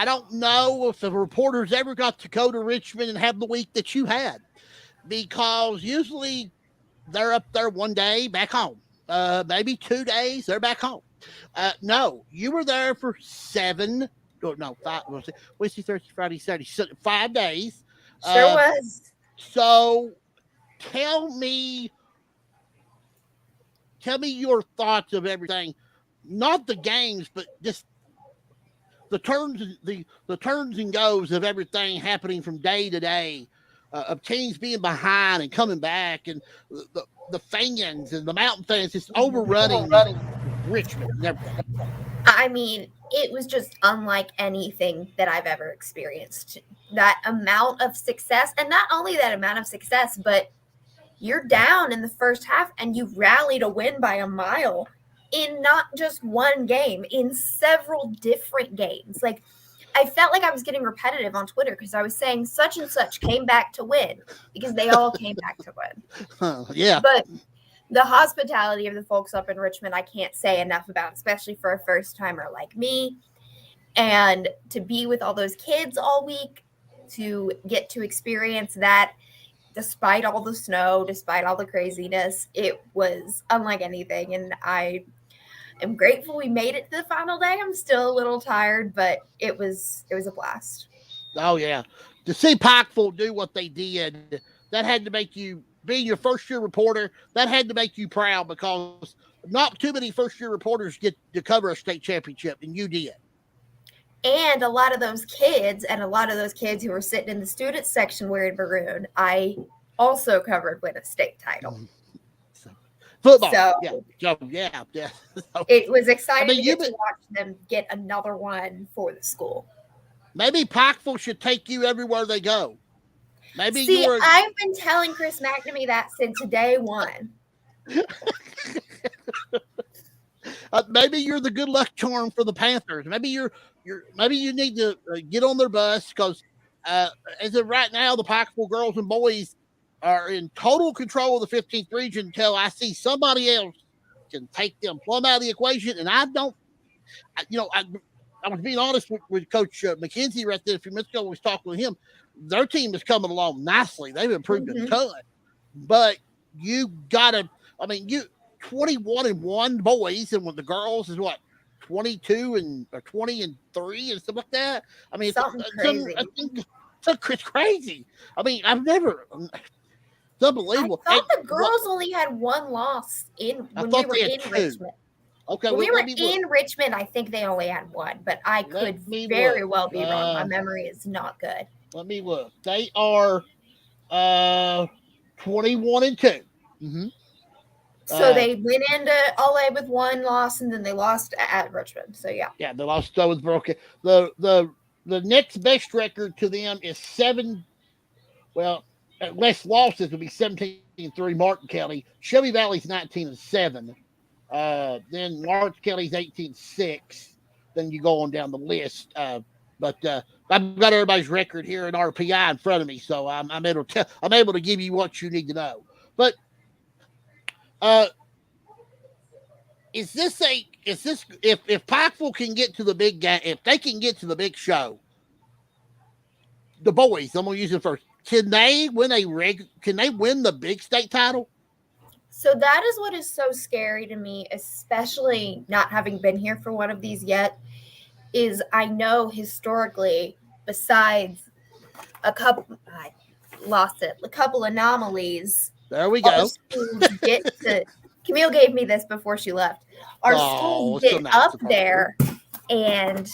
don't know if the reporters ever got to go to Richmond and have the week that you had, because usually they're up there one day, back home. Maybe 2 days, they're back home. No, you were there for 5, Wednesday, Thursday, Friday, Saturday, 5 days. Sure was. So tell me your thoughts of everything, not the games, but just the turns and goes of everything happening from day to day, of teams being behind and coming back, and the fans and the mountain fans just overrunning Richmond and everything. I mean, it was just unlike anything that I've ever experienced. That amount of success, and not only that amount of success, but you're down in the first half and you rally to win by a mile in not just one game, in several different games. Like, I felt like I was getting repetitive on Twitter because I was saying such and such came back to win, because they all came back to win. Yeah. But the hospitality of the folks up in Richmond, I can't say enough about, especially for a first timer like me. And to be with all those kids all week, to get to experience that, despite all the snow, despite all the craziness, it was unlike anything. And I am grateful we made it to the final day. I'm still a little tired, but it was a blast. Oh yeah, to see Pikeville do what they did, that had to make you, being your first year reporter, that had to make you proud, because not too many first-year reporters get to cover a state championship, and you did. And a lot of those kids who were sitting in the student section wearing maroon, I also covered win a state title. Football. So, yeah. It was exciting I mean, to watch them get another one for the school. Maybe Pikeville should take you everywhere they go. Maybe I've been telling Chris McNamee that since day one. Maybe you're the good luck charm for the Panthers. Maybe maybe you need to get on their bus because as of right now, the Pikeville girls and boys are in total control of the 15th region until I see somebody else can take them plumb out of the equation. And I don't, I was being honest with Coach Mckenzi right there a few minutes ago. We was talking with him. Their team is coming along nicely. They've improved a ton, but you gotta. I mean, 21-1 boys, and with the girls is what 22 or 20-3 and stuff like that. I mean, it's crazy. I mean, it's unbelievable. I thought the girls only had one loss when we were in Richmond. Okay, when we were in Richmond, I think they only had one, but I could very well be wrong. My memory is not good. Let me look. They are 21-2. Mm-hmm. So they went into LA with one loss, and then they lost at Richmond. So yeah, they lost to Owensboro. The next best record to them is 7. Well, less losses would be 17-3. Martin County, Shelby Valley's 19-7. Then Lawrence County's 18-6. Then you go on down the list. But I've got everybody's record here in RPI in front of me, so I'm able to give you what you need to know. But if Pikeville can get to the big game, if they can get to the big show, the boys, I'm gonna use it first. Can they win the big state title? So that is what is so scary to me, especially not having been here for one of these yet, is I know historically, besides a couple anomalies. There we go. Camille gave me this before she left. Our schools get up there and,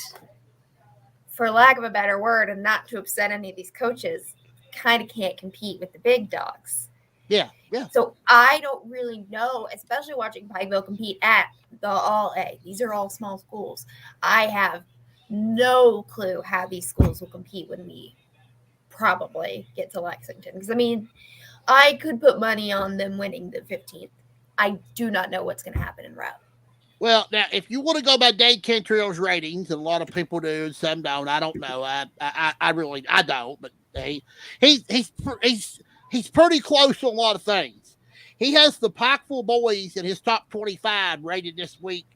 for lack of a better word, and not to upset any of these coaches, kind of can't compete with the big dogs. Yeah. So I don't really know, especially watching Pikeville compete at the All-A. These are all small schools. I have no clue how these schools will compete when we probably get to Lexington. Because, I mean, I could put money on them winning the 15th. I do not know what's going to happen in route. Well, now, if you want to go by Dave Cantrell's ratings, and a lot of people do, and some don't, I don't know. I really don't. But he's pretty close to a lot of things. He has the Pikeville boys in his top 25 rated this week,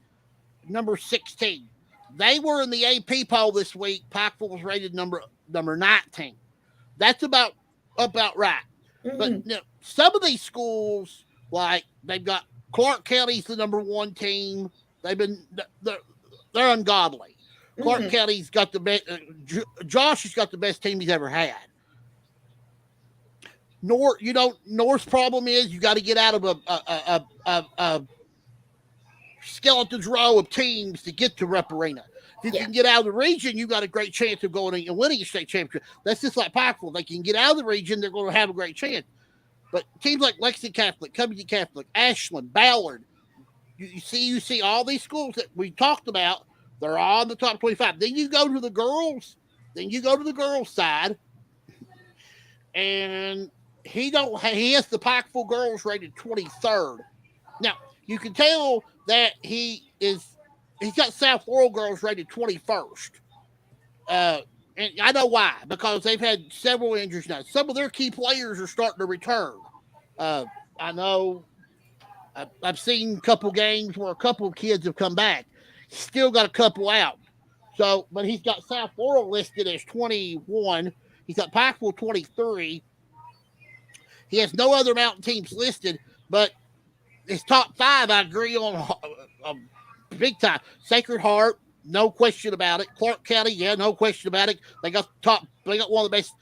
number 16. They were in the AP poll this week. Pikeville was rated number 19. That's about right. Mm-hmm. But some of these schools, like they've got Clark County's the number 1 team. They're ungodly. Mm-hmm. Clark County's got the best. Josh has got the best team he's ever had. North's problem is you got to get out of a skeleton's row of teams to get to Rep Arena. If you can get out of the region, you got a great chance of going and winning a state championship. That's just like Pikeville. They can get out of the region, they're going to have a great chance. But teams like Lexington Catholic, Covington Catholic, Ashland, Ballard, you see all these schools that we talked about, they're all in the top 25. Then you go to the girls side, and he has the Pikeville girls rated 23rd. Now, you can tell that he's got South Laurel girls rated 21st. And I know why, because they've had several injuries now. Some of their key players are starting to return. I know I've seen a couple games where a couple of kids have come back. He's still got a couple out. So, but he's got South Laurel listed as 21. He's got Pikeville 23. He has no other mountain teams listed, but his top 5, I agree on big time. Sacred Heart, no question about it. Clark County, no question about it. They got one of the best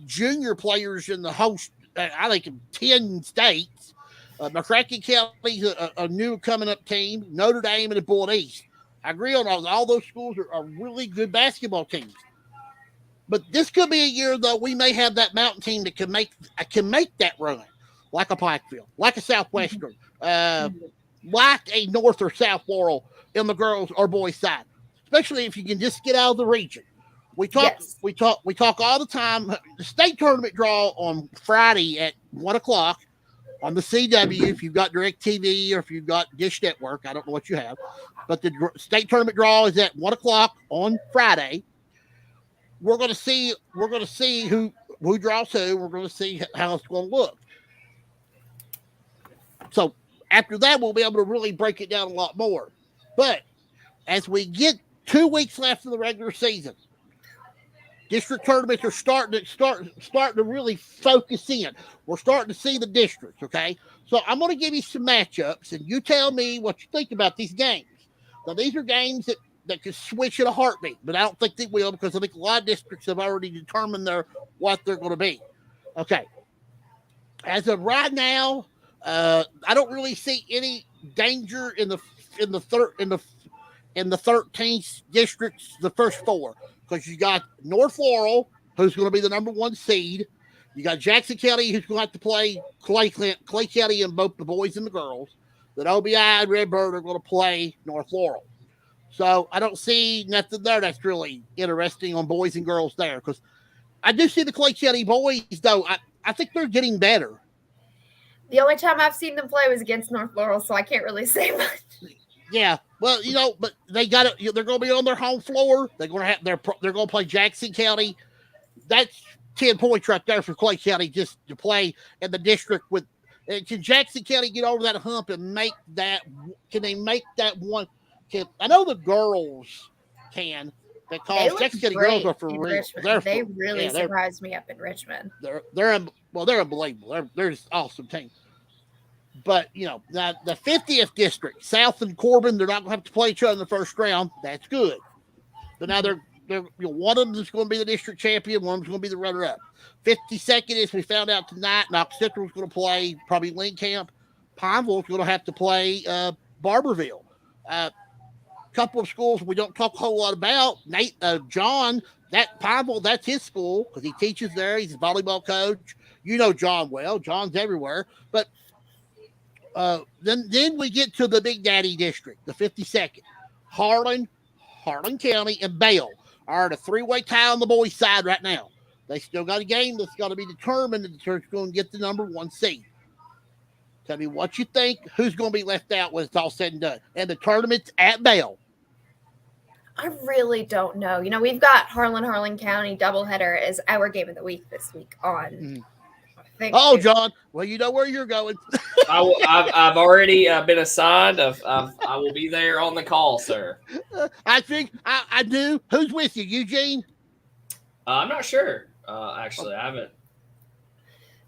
junior players in the whole, I think, in 10 states. McCracken County's a new coming up team. Notre Dame and the Bullet East. I agree on all those schools are really good basketball teams. But this could be a year, though, we may have that mountain team that can make that run, like a Pikeville, like a Southwestern, like a North or South Laurel in the girls or boys side, especially if you can just get out of the region. We talk all the time. The state tournament draw on Friday at 1:00 on the CW. If you've got DirecTV or if you've got Dish Network, I don't know what you have, but the state tournament draw is at 1:00 on Friday. We're going to see who draws who. We're going to see how it's going to look. So after that, we'll be able to really break it down a lot more. But as we get 2 weeks left of the regular season, district tournaments are starting to really focus in. We're starting to see the districts. Okay, so I'm going to give you some matchups, and you tell me what you think about these games. Now, these are games that could switch in a heartbeat, but I don't think they will because I think a lot of districts have already determined what they're going to be. Okay. As of right now, I don't really see any danger in the 13th districts, the first 4, because you got North Laurel, who's going to be the number 1 seed. You got Jackson County, who's going to have to play Clay County in both the boys and the girls. Then OBI and Redbird are going to play North Laurel. So I don't see nothing there that's really interesting on boys and girls there, because I do see the Clay County boys, though. I think they're getting better. The only time I've seen them play was against North Laurel, so I can't really say much. Yeah, well, but they got it. They're going to be on their home floor. They're going to play Jackson County. That's 10 points right there for Clay County just to play in the district with. Can Jackson County get over that hump and make that? Can they make that one? I know the girls can, because Jackson County girls are for real. They really surprised me up in Richmond. They're unbelievable. They're just awesome team. But the 50th district, South and Corbin, they're not going to have to play each other in the first round. That's good. But now they're one of them is going to be the district champion. One of them's going to be the runner-up. 52nd, as we found out tonight, Knox Central is going to play probably Lincoln. Pineville is going to have to play Barberville. Couple of schools we don't talk a whole lot about. John, that Pineville, that's his school because he teaches there. He's a volleyball coach. You know John well. John's everywhere. But then we get to the Big Daddy district, the 52nd. Harlan County, and Bale are at a 3-way tie on the boys' side right now. They still got a game that's got to be determined and who's going to get the number 1 seed. Tell me what you think. Who's going to be left out when it's all said and done? And the tournament's at Bale. I really don't know. We've got Harlan County doubleheader as our game of the week this week on. John. Well, you know where you're going. I've already been assigned. I will be there on the call, sir. I think I do. Who's with you, Eugene? I'm not sure. Actually, I haven't.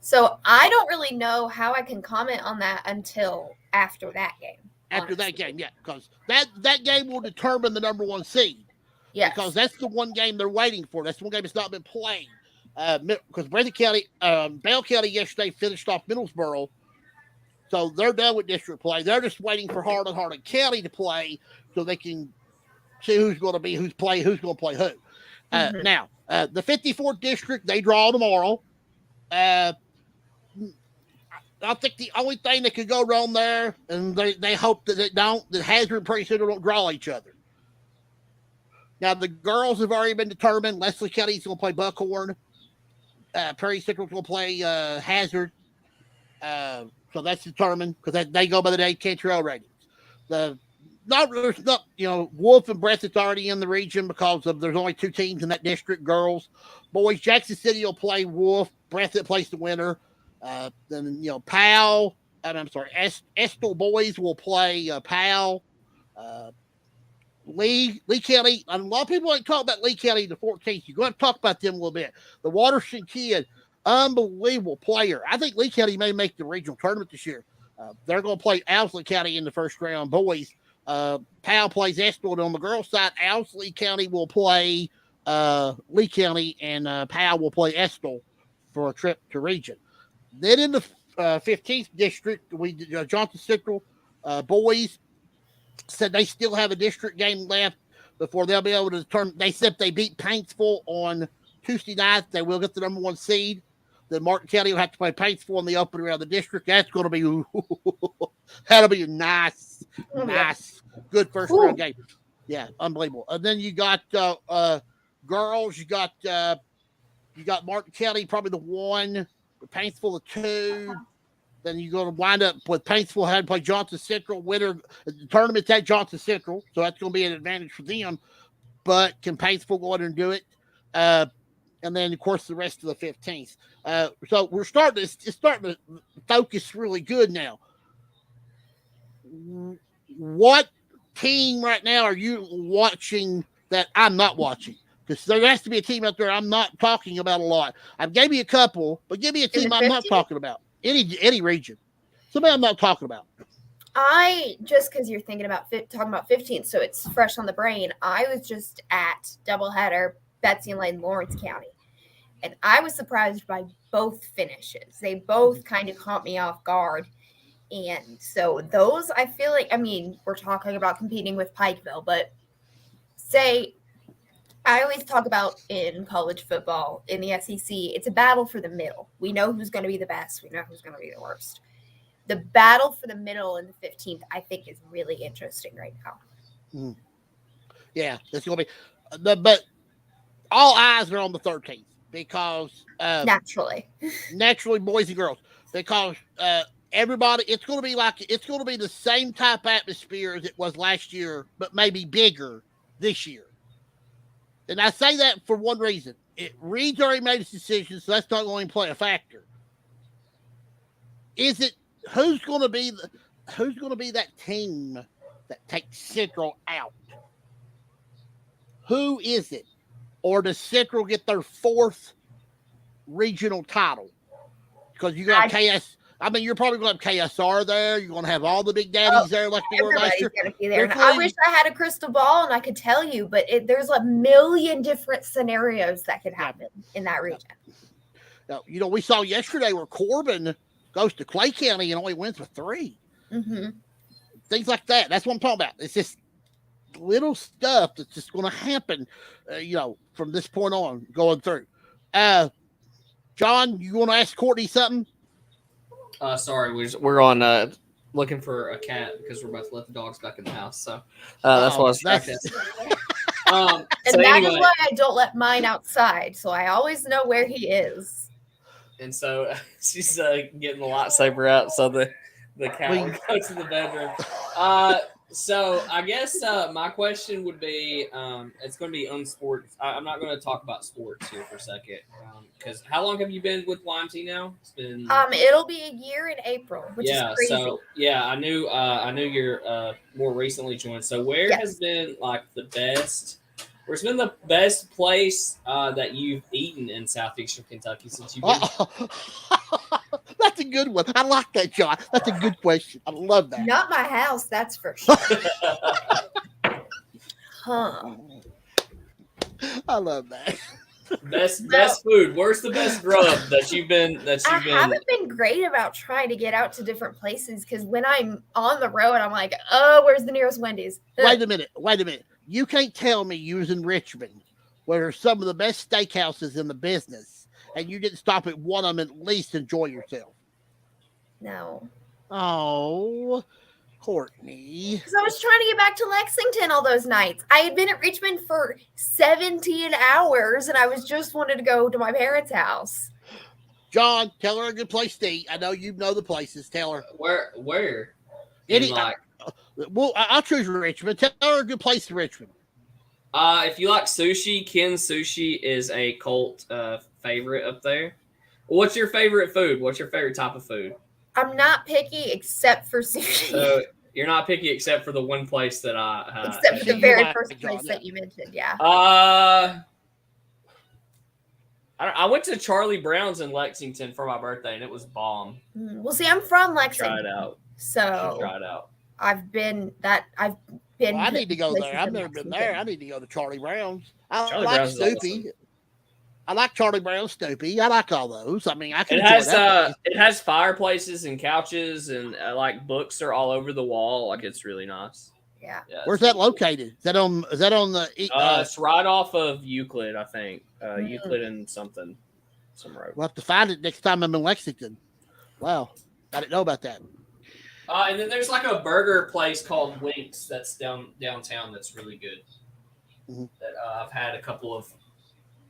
So I don't really know how I can comment on that until after that game. After that game, yeah, because that game will determine the number 1 seed. Yeah, because that's the one game they're waiting for. That's the one game that's not been played. Because Bale County yesterday finished off Middlesboro, so they're done with district play. They're just waiting for Harlan County to play so they can see who's going to play who. Now, the 54th district, they draw tomorrow. I think the only thing that could go wrong there, and they hope that that Hazard and Prairie Center don't draw each other. Now, the girls have already been determined. Leslie County's going to play Buckhorn. Prairie Central's going to play Hazard. So that's determined because they go by the day Cantrell ratings. Wolf and Breathitt's already in the region because there's only 2 teams in that district, girls. Boys, Jackson City will play Wolf. Breathitt plays the winner. Then, Estill boys will play Powell. Lee County, a lot of people ain't talk about Lee County the 14th. You're going to talk about them a little bit. The Waterston Kid, unbelievable player. I think Lee County may make the regional tournament this year. They're going to play Owsley County in the first round. Boys, Powell plays Estill. On the girls' side, Owsley County will play Lee County, and Powell will play Estill for a trip to region. Then in the 15th district, Johnson Central boys said they still have a district game left before they'll be able to turn. They said if they beat Paintsville on Tuesday night, they will get the number 1 seed. Then Martin County will have to play Paintsville in the opener of the district. That's going to be that'll be a nice, good first round game. Yeah, unbelievable. And then you got girls. You got Martin County probably the 1, Paintsville the 2. Then you're going to wind up with Paintsville having to play Johnson Central. Winner the tournament's at Johnson Central, so that's going to be an advantage for them. But can Paintsville go in and do it? And then, of course, the rest of the 15th. So we're starting to focus really good now. What team right now are you watching that I'm not watching? Because there has to be a team out there I'm not talking about a lot. I've gave you a couple, but give me a team I'm not talking about. Any region. Somebody I'm not talking about. I just because you're thinking about talking about 15th, so it's fresh on the brain. I was just at doubleheader Betsy and Lane, Lawrence County, and I was surprised by both finishes. They both kind of caught me off guard, and so those I feel like. I mean, we're talking about competing with Pikeville, but say I always talk about in college football in the SEC, it's a battle for the middle. We know who's going to be the best. We know who's going to be the worst. The battle for the middle in the 15th, I think, is really interesting right now. Yeah, it's going to be. But all eyes are on the 13th because naturally, boys and girls, because everybody, it's going to be the same type atmosphere as it was last year, but maybe bigger this year. And I say that for one reason. Reed's already made his decision, so that's not going to play a factor. Is it who's going to be that team that takes Central out? Who is it? Or does Central get their 4th regional title? Because you got KS. I mean, you're probably going to have KSR there. You're going to have all the big daddies there, like they were last year. Going to be there. I wish I had a crystal ball and I could tell you, but there's a million different scenarios that could happen in that region. Now, we saw yesterday where Corbin goes to Clay County and only wins with 3. Mm-hmm. Things like that. That's what I'm talking about. It's just little stuff that's just going to happen, from this point on going through. John, you want to ask Courtney something? Sorry, we're on looking for a cat because we're about to let the dogs back in the house. So that's why I was distracted. And that is why I don't let mine outside. So I always know where he is. And so she's getting the lightsaber out so the cat will go to the bedroom. So I guess my question would be, it's going to be unsports. I'm not going to talk about sports here for a second, because how long have you been with YMT now? It's been it'll be a year in April, which is crazy. So I knew you're more recently joined. So where has been where's been the best place that you've eaten in southeastern Kentucky since you've been? That's a good one. I like that, John. That's a good question. I love that. Not my house, that's for sure. I love that. Best food. Where's the best grub that you've been? I haven't been great about trying to get out to different places because when I'm on the road, I'm like, oh, where's the nearest Wendy's? Wait a minute. You can't tell me you was in Richmond, where there's some of the best steakhouses in the business, and you didn't stop at one of them and at least enjoy yourself. No. Oh, Courtney. Because I was trying to get back to Lexington all those nights. I had been at Richmond for 17 hours, and I was just wanted to go to my parents' house. John, tell her a good place to eat. I know you know the places. Tell her. Where? Well, I'll choose Richmond. Tell her a good place in Richmond. If you like sushi, Ken's Sushi is a cult favorite up there. What's your favorite food? What's your favorite type of food? I'm not picky except for sushi. So you're not picky except for the one place that except for the very first place that you mentioned, yeah. I went to Charlie Brown's in Lexington for my birthday, and it was bomb. Well, see, I'm from Lexington. Try it out. So try it out. I've been. Well, I need to go there. I've never been there. I need to go to Charlie Brown's. I like I like Charlie Brown, Snoopy. I like all those. I mean, I can. It has fireplaces and couches and like books are all over the wall. Like it's really nice. Yeah. Where's that located? Is that on the? It's right off of Euclid, I think. Euclid and some road. We'll have to find it next time I'm in Lexington. Wow, I didn't know about that. And then there's like a burger place called Winks that's downtown that's really good. Mm-hmm. That I've had a couple of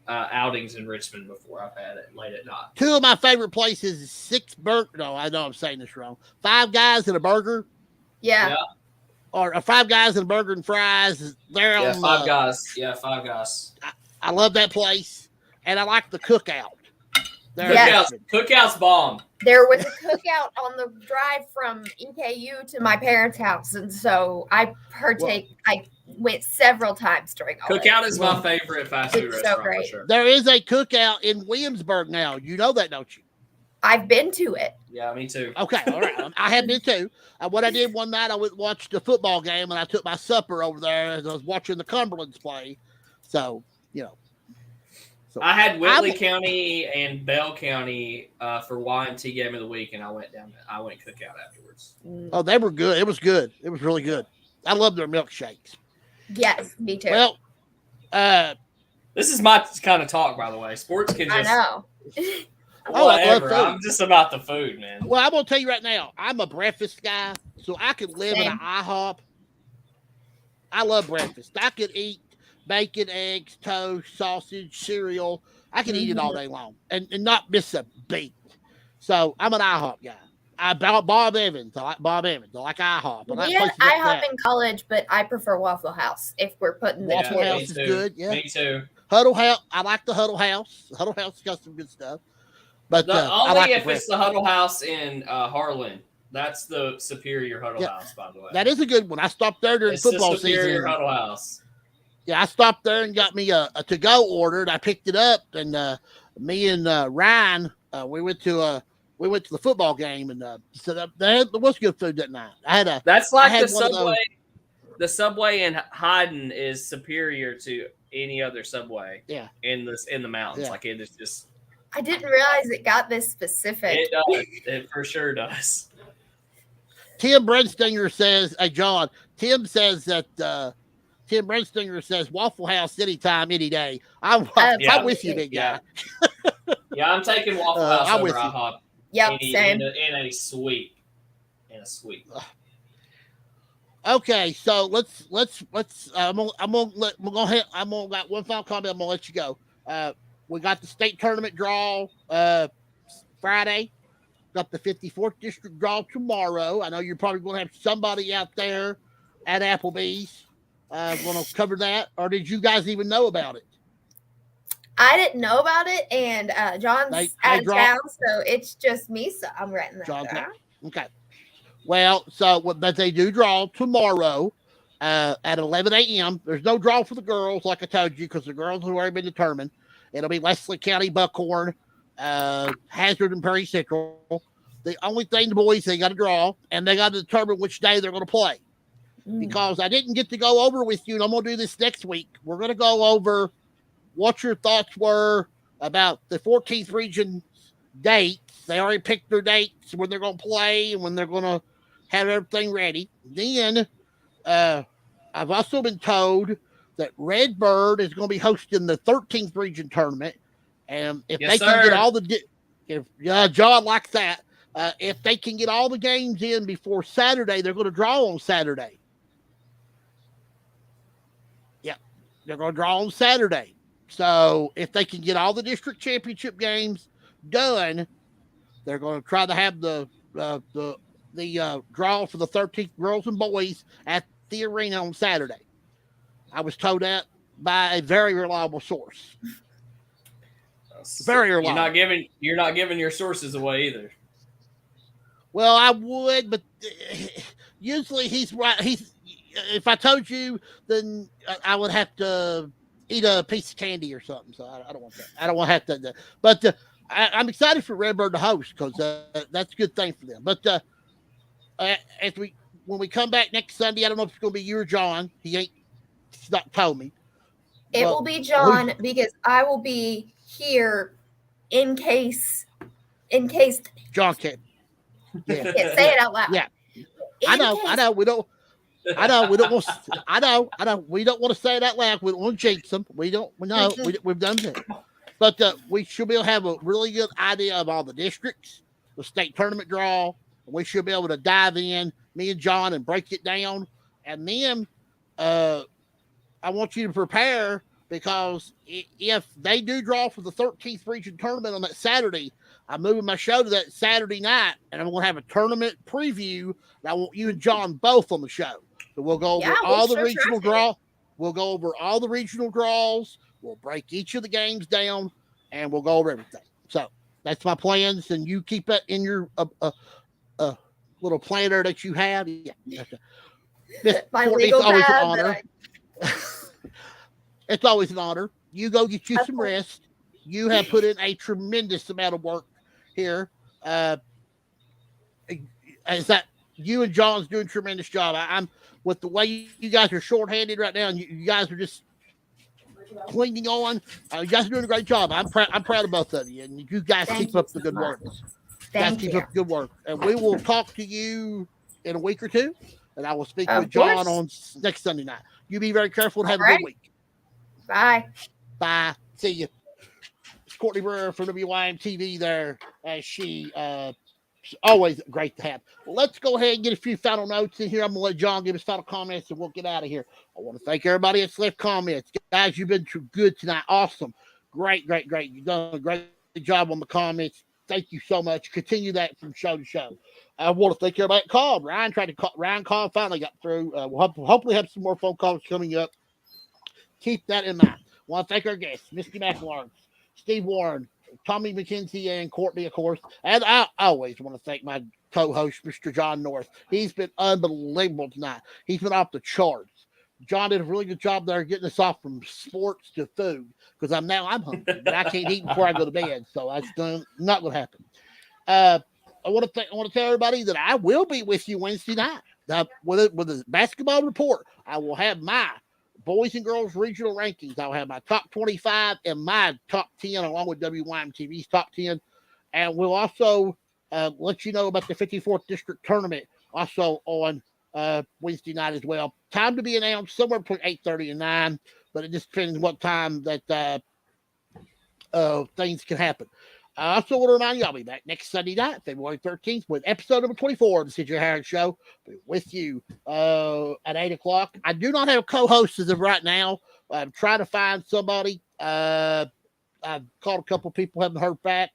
outings in Richmond before. I've had it late at night. Two of my favorite places is No, I know I'm saying this wrong. Five Guys and a Burger. Yeah. Or Five Guys and a Burger and Fries. They're on Five Guys. Yeah, Five Guys. I love that place, and I like the Cookout. Cookout's bomb. There was a cookout on the drive from EKU to my parents' house, and so I I went several times during all Cookout is my favorite fast food restaurant. So great. For sure. There is a Cookout in Williamsburg now. You know that, don't you? I've been to it. Yeah, me too. Okay, all right. I have been too. What I did one night, I went and watched a football game, and I took my supper over there as I was watching the Cumberlands play. So, you know. So I had Whitley County and Bell County for YMT game of the week, and I went Cookout afterwards. Oh, they were good. It was good. It was really good. I love their milkshakes. Yes, me too. Well, this is my kind of talk, by the way. Sports can just. I know. Whatever. I'm just about the food, man. Well, I'm gonna tell you right now. I'm a breakfast guy, so I could live in an IHOP. I love breakfast. I could eat bacon, eggs, toast, sausage, cereal. I can eat it all day long and not miss a beat. So I'm an IHOP guy. Bob Evans. I like Bob Evans. I like IHOP. We had IHOP in college, but I prefer Waffle House if we're putting the Waffle House is good. Yeah, me too. Huddle House. I like the Huddle House. Huddle House has got some good stuff. But only if it's the Huddle House in Harlan. That's the superior Huddle House, by the way. That is a good one. I stopped there during football season. Superior Huddle House. Yeah, I stopped there and got me a to-go order, and I picked it up. And me and Ryan, we went to the football game, and so there was good food that night. That's like the Subway. The Subway in Hyden is superior to any other Subway. Yeah. In the mountains, like it is just. I didn't realize it got this specific. It does. It for sure does. Tim Brenstinger says, "Hey John." Tim says that. Tim Brenstinger says Waffle House anytime, any day. I'm with you, big guy. Yeah, I'm taking Waffle House over IHOP. Yep, same. In a suite. Okay, so let's. I'm gonna got one final comment. I'm gonna let you go. We got the state tournament draw Friday. Got the 54th district draw tomorrow. I know you're probably going to have somebody out there at Applebee's going to cover that. Or did you guys even know about it? I didn't know about it, and John's out of town, so it's just me. So I'm writing that down. Okay. Well, but they do draw tomorrow at 11 a.m. There's no draw for the girls, like I told you, because the girls have already been determined. It'll be Leslie County, Buckhorn, Hazard, and Perry Central. The only thing the boys, they got to draw, and they got to determine which day they're going to play. Because I didn't get to go over with you, and I'm going to do this next week. We're going to go over what your thoughts were about the 14th region dates. They already picked their dates, when they're going to play, and when they're going to have everything ready. Then I've also been told that Redbird is going to be hosting the 13th region tournament. And if they can get all John likes that. If they can get all the games in before Saturday, they're going to draw on Saturday. Yeah, they're going to draw on Saturday. So if they can get all the district championship games done, they're going to try to have the draw for the 13th girls and boys at the arena on Saturday. I was told that by a very reliable source. Very reliable. You're not giving your sources away either. Well, I would, but usually he's right. If I told you, then I would have to eat a piece of candy or something. So I don't want that. I don't want to have to. But I'm excited for Redbird to host, because that's a good thing for them. But when we come back next Sunday, I don't know if it's going to be you or John. He's not told me. It will be John, because I will be here in case John can. Yeah. yeah, say it out loud. Yeah. In I case- know. We don't want. I know. We don't want to say it out loud. We don't want to jinx them. We know. We've done that. But we should be able to have a really good idea of all the districts, the state tournament draw. We should be able to dive in, me and John, and break it down. And then I want you to prepare, because if they do draw for the 13th region tournament on that Saturday, I'm moving my show to that Saturday night, and I'm going to have a tournament preview. And I want you and John both on the show. So we'll go over all the regional draw. We'll go over all the regional draws. We'll break each of the games down, and we'll go over everything. So that's my plans, and you keep it in your little planner that you have. Yeah. my Courtney, legal it's always an pad honor. It's always an honor. You go get you some rest. You have put in a tremendous amount of work here. Is that you and John's doing a tremendous job. I'm with the way you guys are shorthanded right now, and you guys are just clinging on. You guys are doing a great job. I'm proud of both of you, and you guys keep up the good work. Keep up the good work, and we will talk to you in a week or two, and I will speak with John on next Sunday night. You be very careful and have a good week. Bye. Bye. See you. It's Courtney Brewer from WYMT there, as she always great to have. Well, let's go ahead and get a few final notes in here. I'm going to let John give his final comments, and we'll get out of here. I want to thank everybody that's left comments. Guys, you've been good tonight. Awesome. Great. You've done a great job on the comments. Thank you so much. Continue that from show to show. I want to thank everybody that called. Ryan called, finally got through. We'll hopefully have some more phone calls coming up. Keep that in mind. I want to thank our guests, Misty McAlarnis, Steve Warren, Tommy Mckenzi, and Courtney, of course. And I always want to thank my co-host, Mr. Jon North. He's been unbelievable tonight. He's been off the charts. John did a really good job there getting us off from sports to food, because I'm hungry, but I can't eat before I go to bed, so that's not going to happen. I want to tell everybody that I will be with you Wednesday night with a basketball report. I will have my boys and girls regional rankings. I'll have my top 25 and my top 10, along with WYMTV's top 10. And we'll also let you know about the 54th district tournament also on Wednesday night as well. Time to be announced somewhere between 8:30 and 9, but it just depends what time that things can happen. I also want to remind you, I'll be back next Sunday night, February 13th, with episode number 24 of the CJ Howard Show. I'll be with you at 8 o'clock. I do not have a co-host as of right now. I'm trying to find somebody. I've called a couple people, haven't heard back.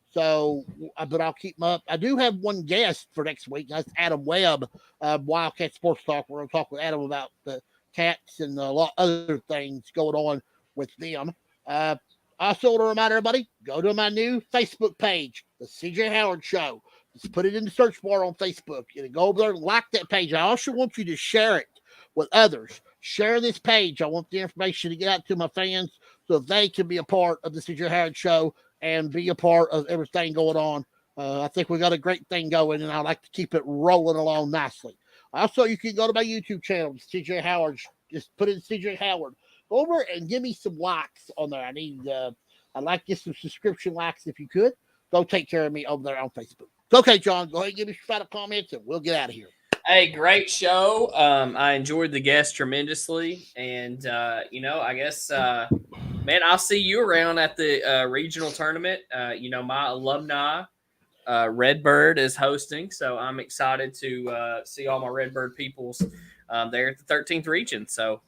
So, but I'll keep them up. I do have one guest for next week. That's Adam Webb, Wildcat Sports Talk. We're going to talk with Adam about the Cats and a lot of other things going on with them. I also want to remind everybody, go to my new Facebook page, The CJ Howard Show. Just put it in the search bar on Facebook. And go over there and like that page. I also want you to share it with others. Share this page. I want the information to get out to my fans so they can be a part of the CJ Howard Show and be a part of everything going on. I think we got a great thing going, and I like to keep it rolling along nicely. Also, you can go to my YouTube channel, CJ Howard. Just put in CJ Howard. Go over and give me some likes on there. I'd like to get some subscription likes if you could. Go take care of me over there on Facebook. Okay, John, go ahead and give me some final comments, and we'll get out of here. Hey, great show. I enjoyed the guest tremendously. And, I guess, man, I'll see you around at the regional tournament. My alumni, Redbird, is hosting. So I'm excited to see all my Redbird peoples there at the 13th region. So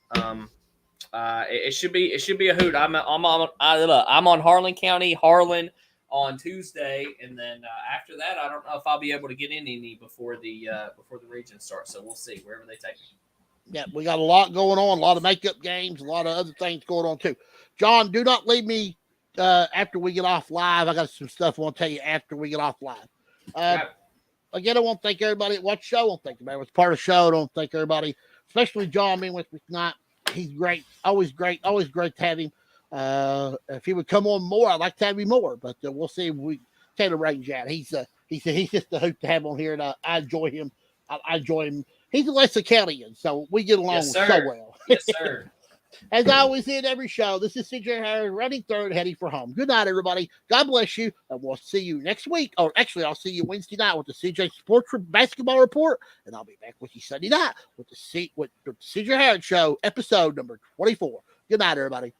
it should be a hoot. I'm on Harlan County, Harlan, on Tuesday, and then after that, I don't know if I'll be able to get in any before the region starts. So we'll see wherever they take me. Yeah, we got a lot going on, a lot of makeup games, a lot of other things going on too. John, do not leave me after we get off live. I got some stuff I want to tell you after we get off live. Again, I want to thank everybody that watched the show. I want to thank everybody that was part of the show. I want to thank everybody, especially John being with me tonight. He's great. Always great to have him. If he would come on more, I'd like to have him more, but we'll see if we take the range out. He's just a hoot to have on here, and I enjoy him. I enjoy him. He's a Leslie County, so we get along so well. Yes, sir. As I always end every show, this is CJ Harris running third, heading for home. Good night, everybody. God bless you, and we'll see you next week. Or actually, I'll see you Wednesday night with the CJ Sports Basketball Report, and I'll be back with you Sunday night with the CJ Harris Show, episode number 24. Good night, everybody.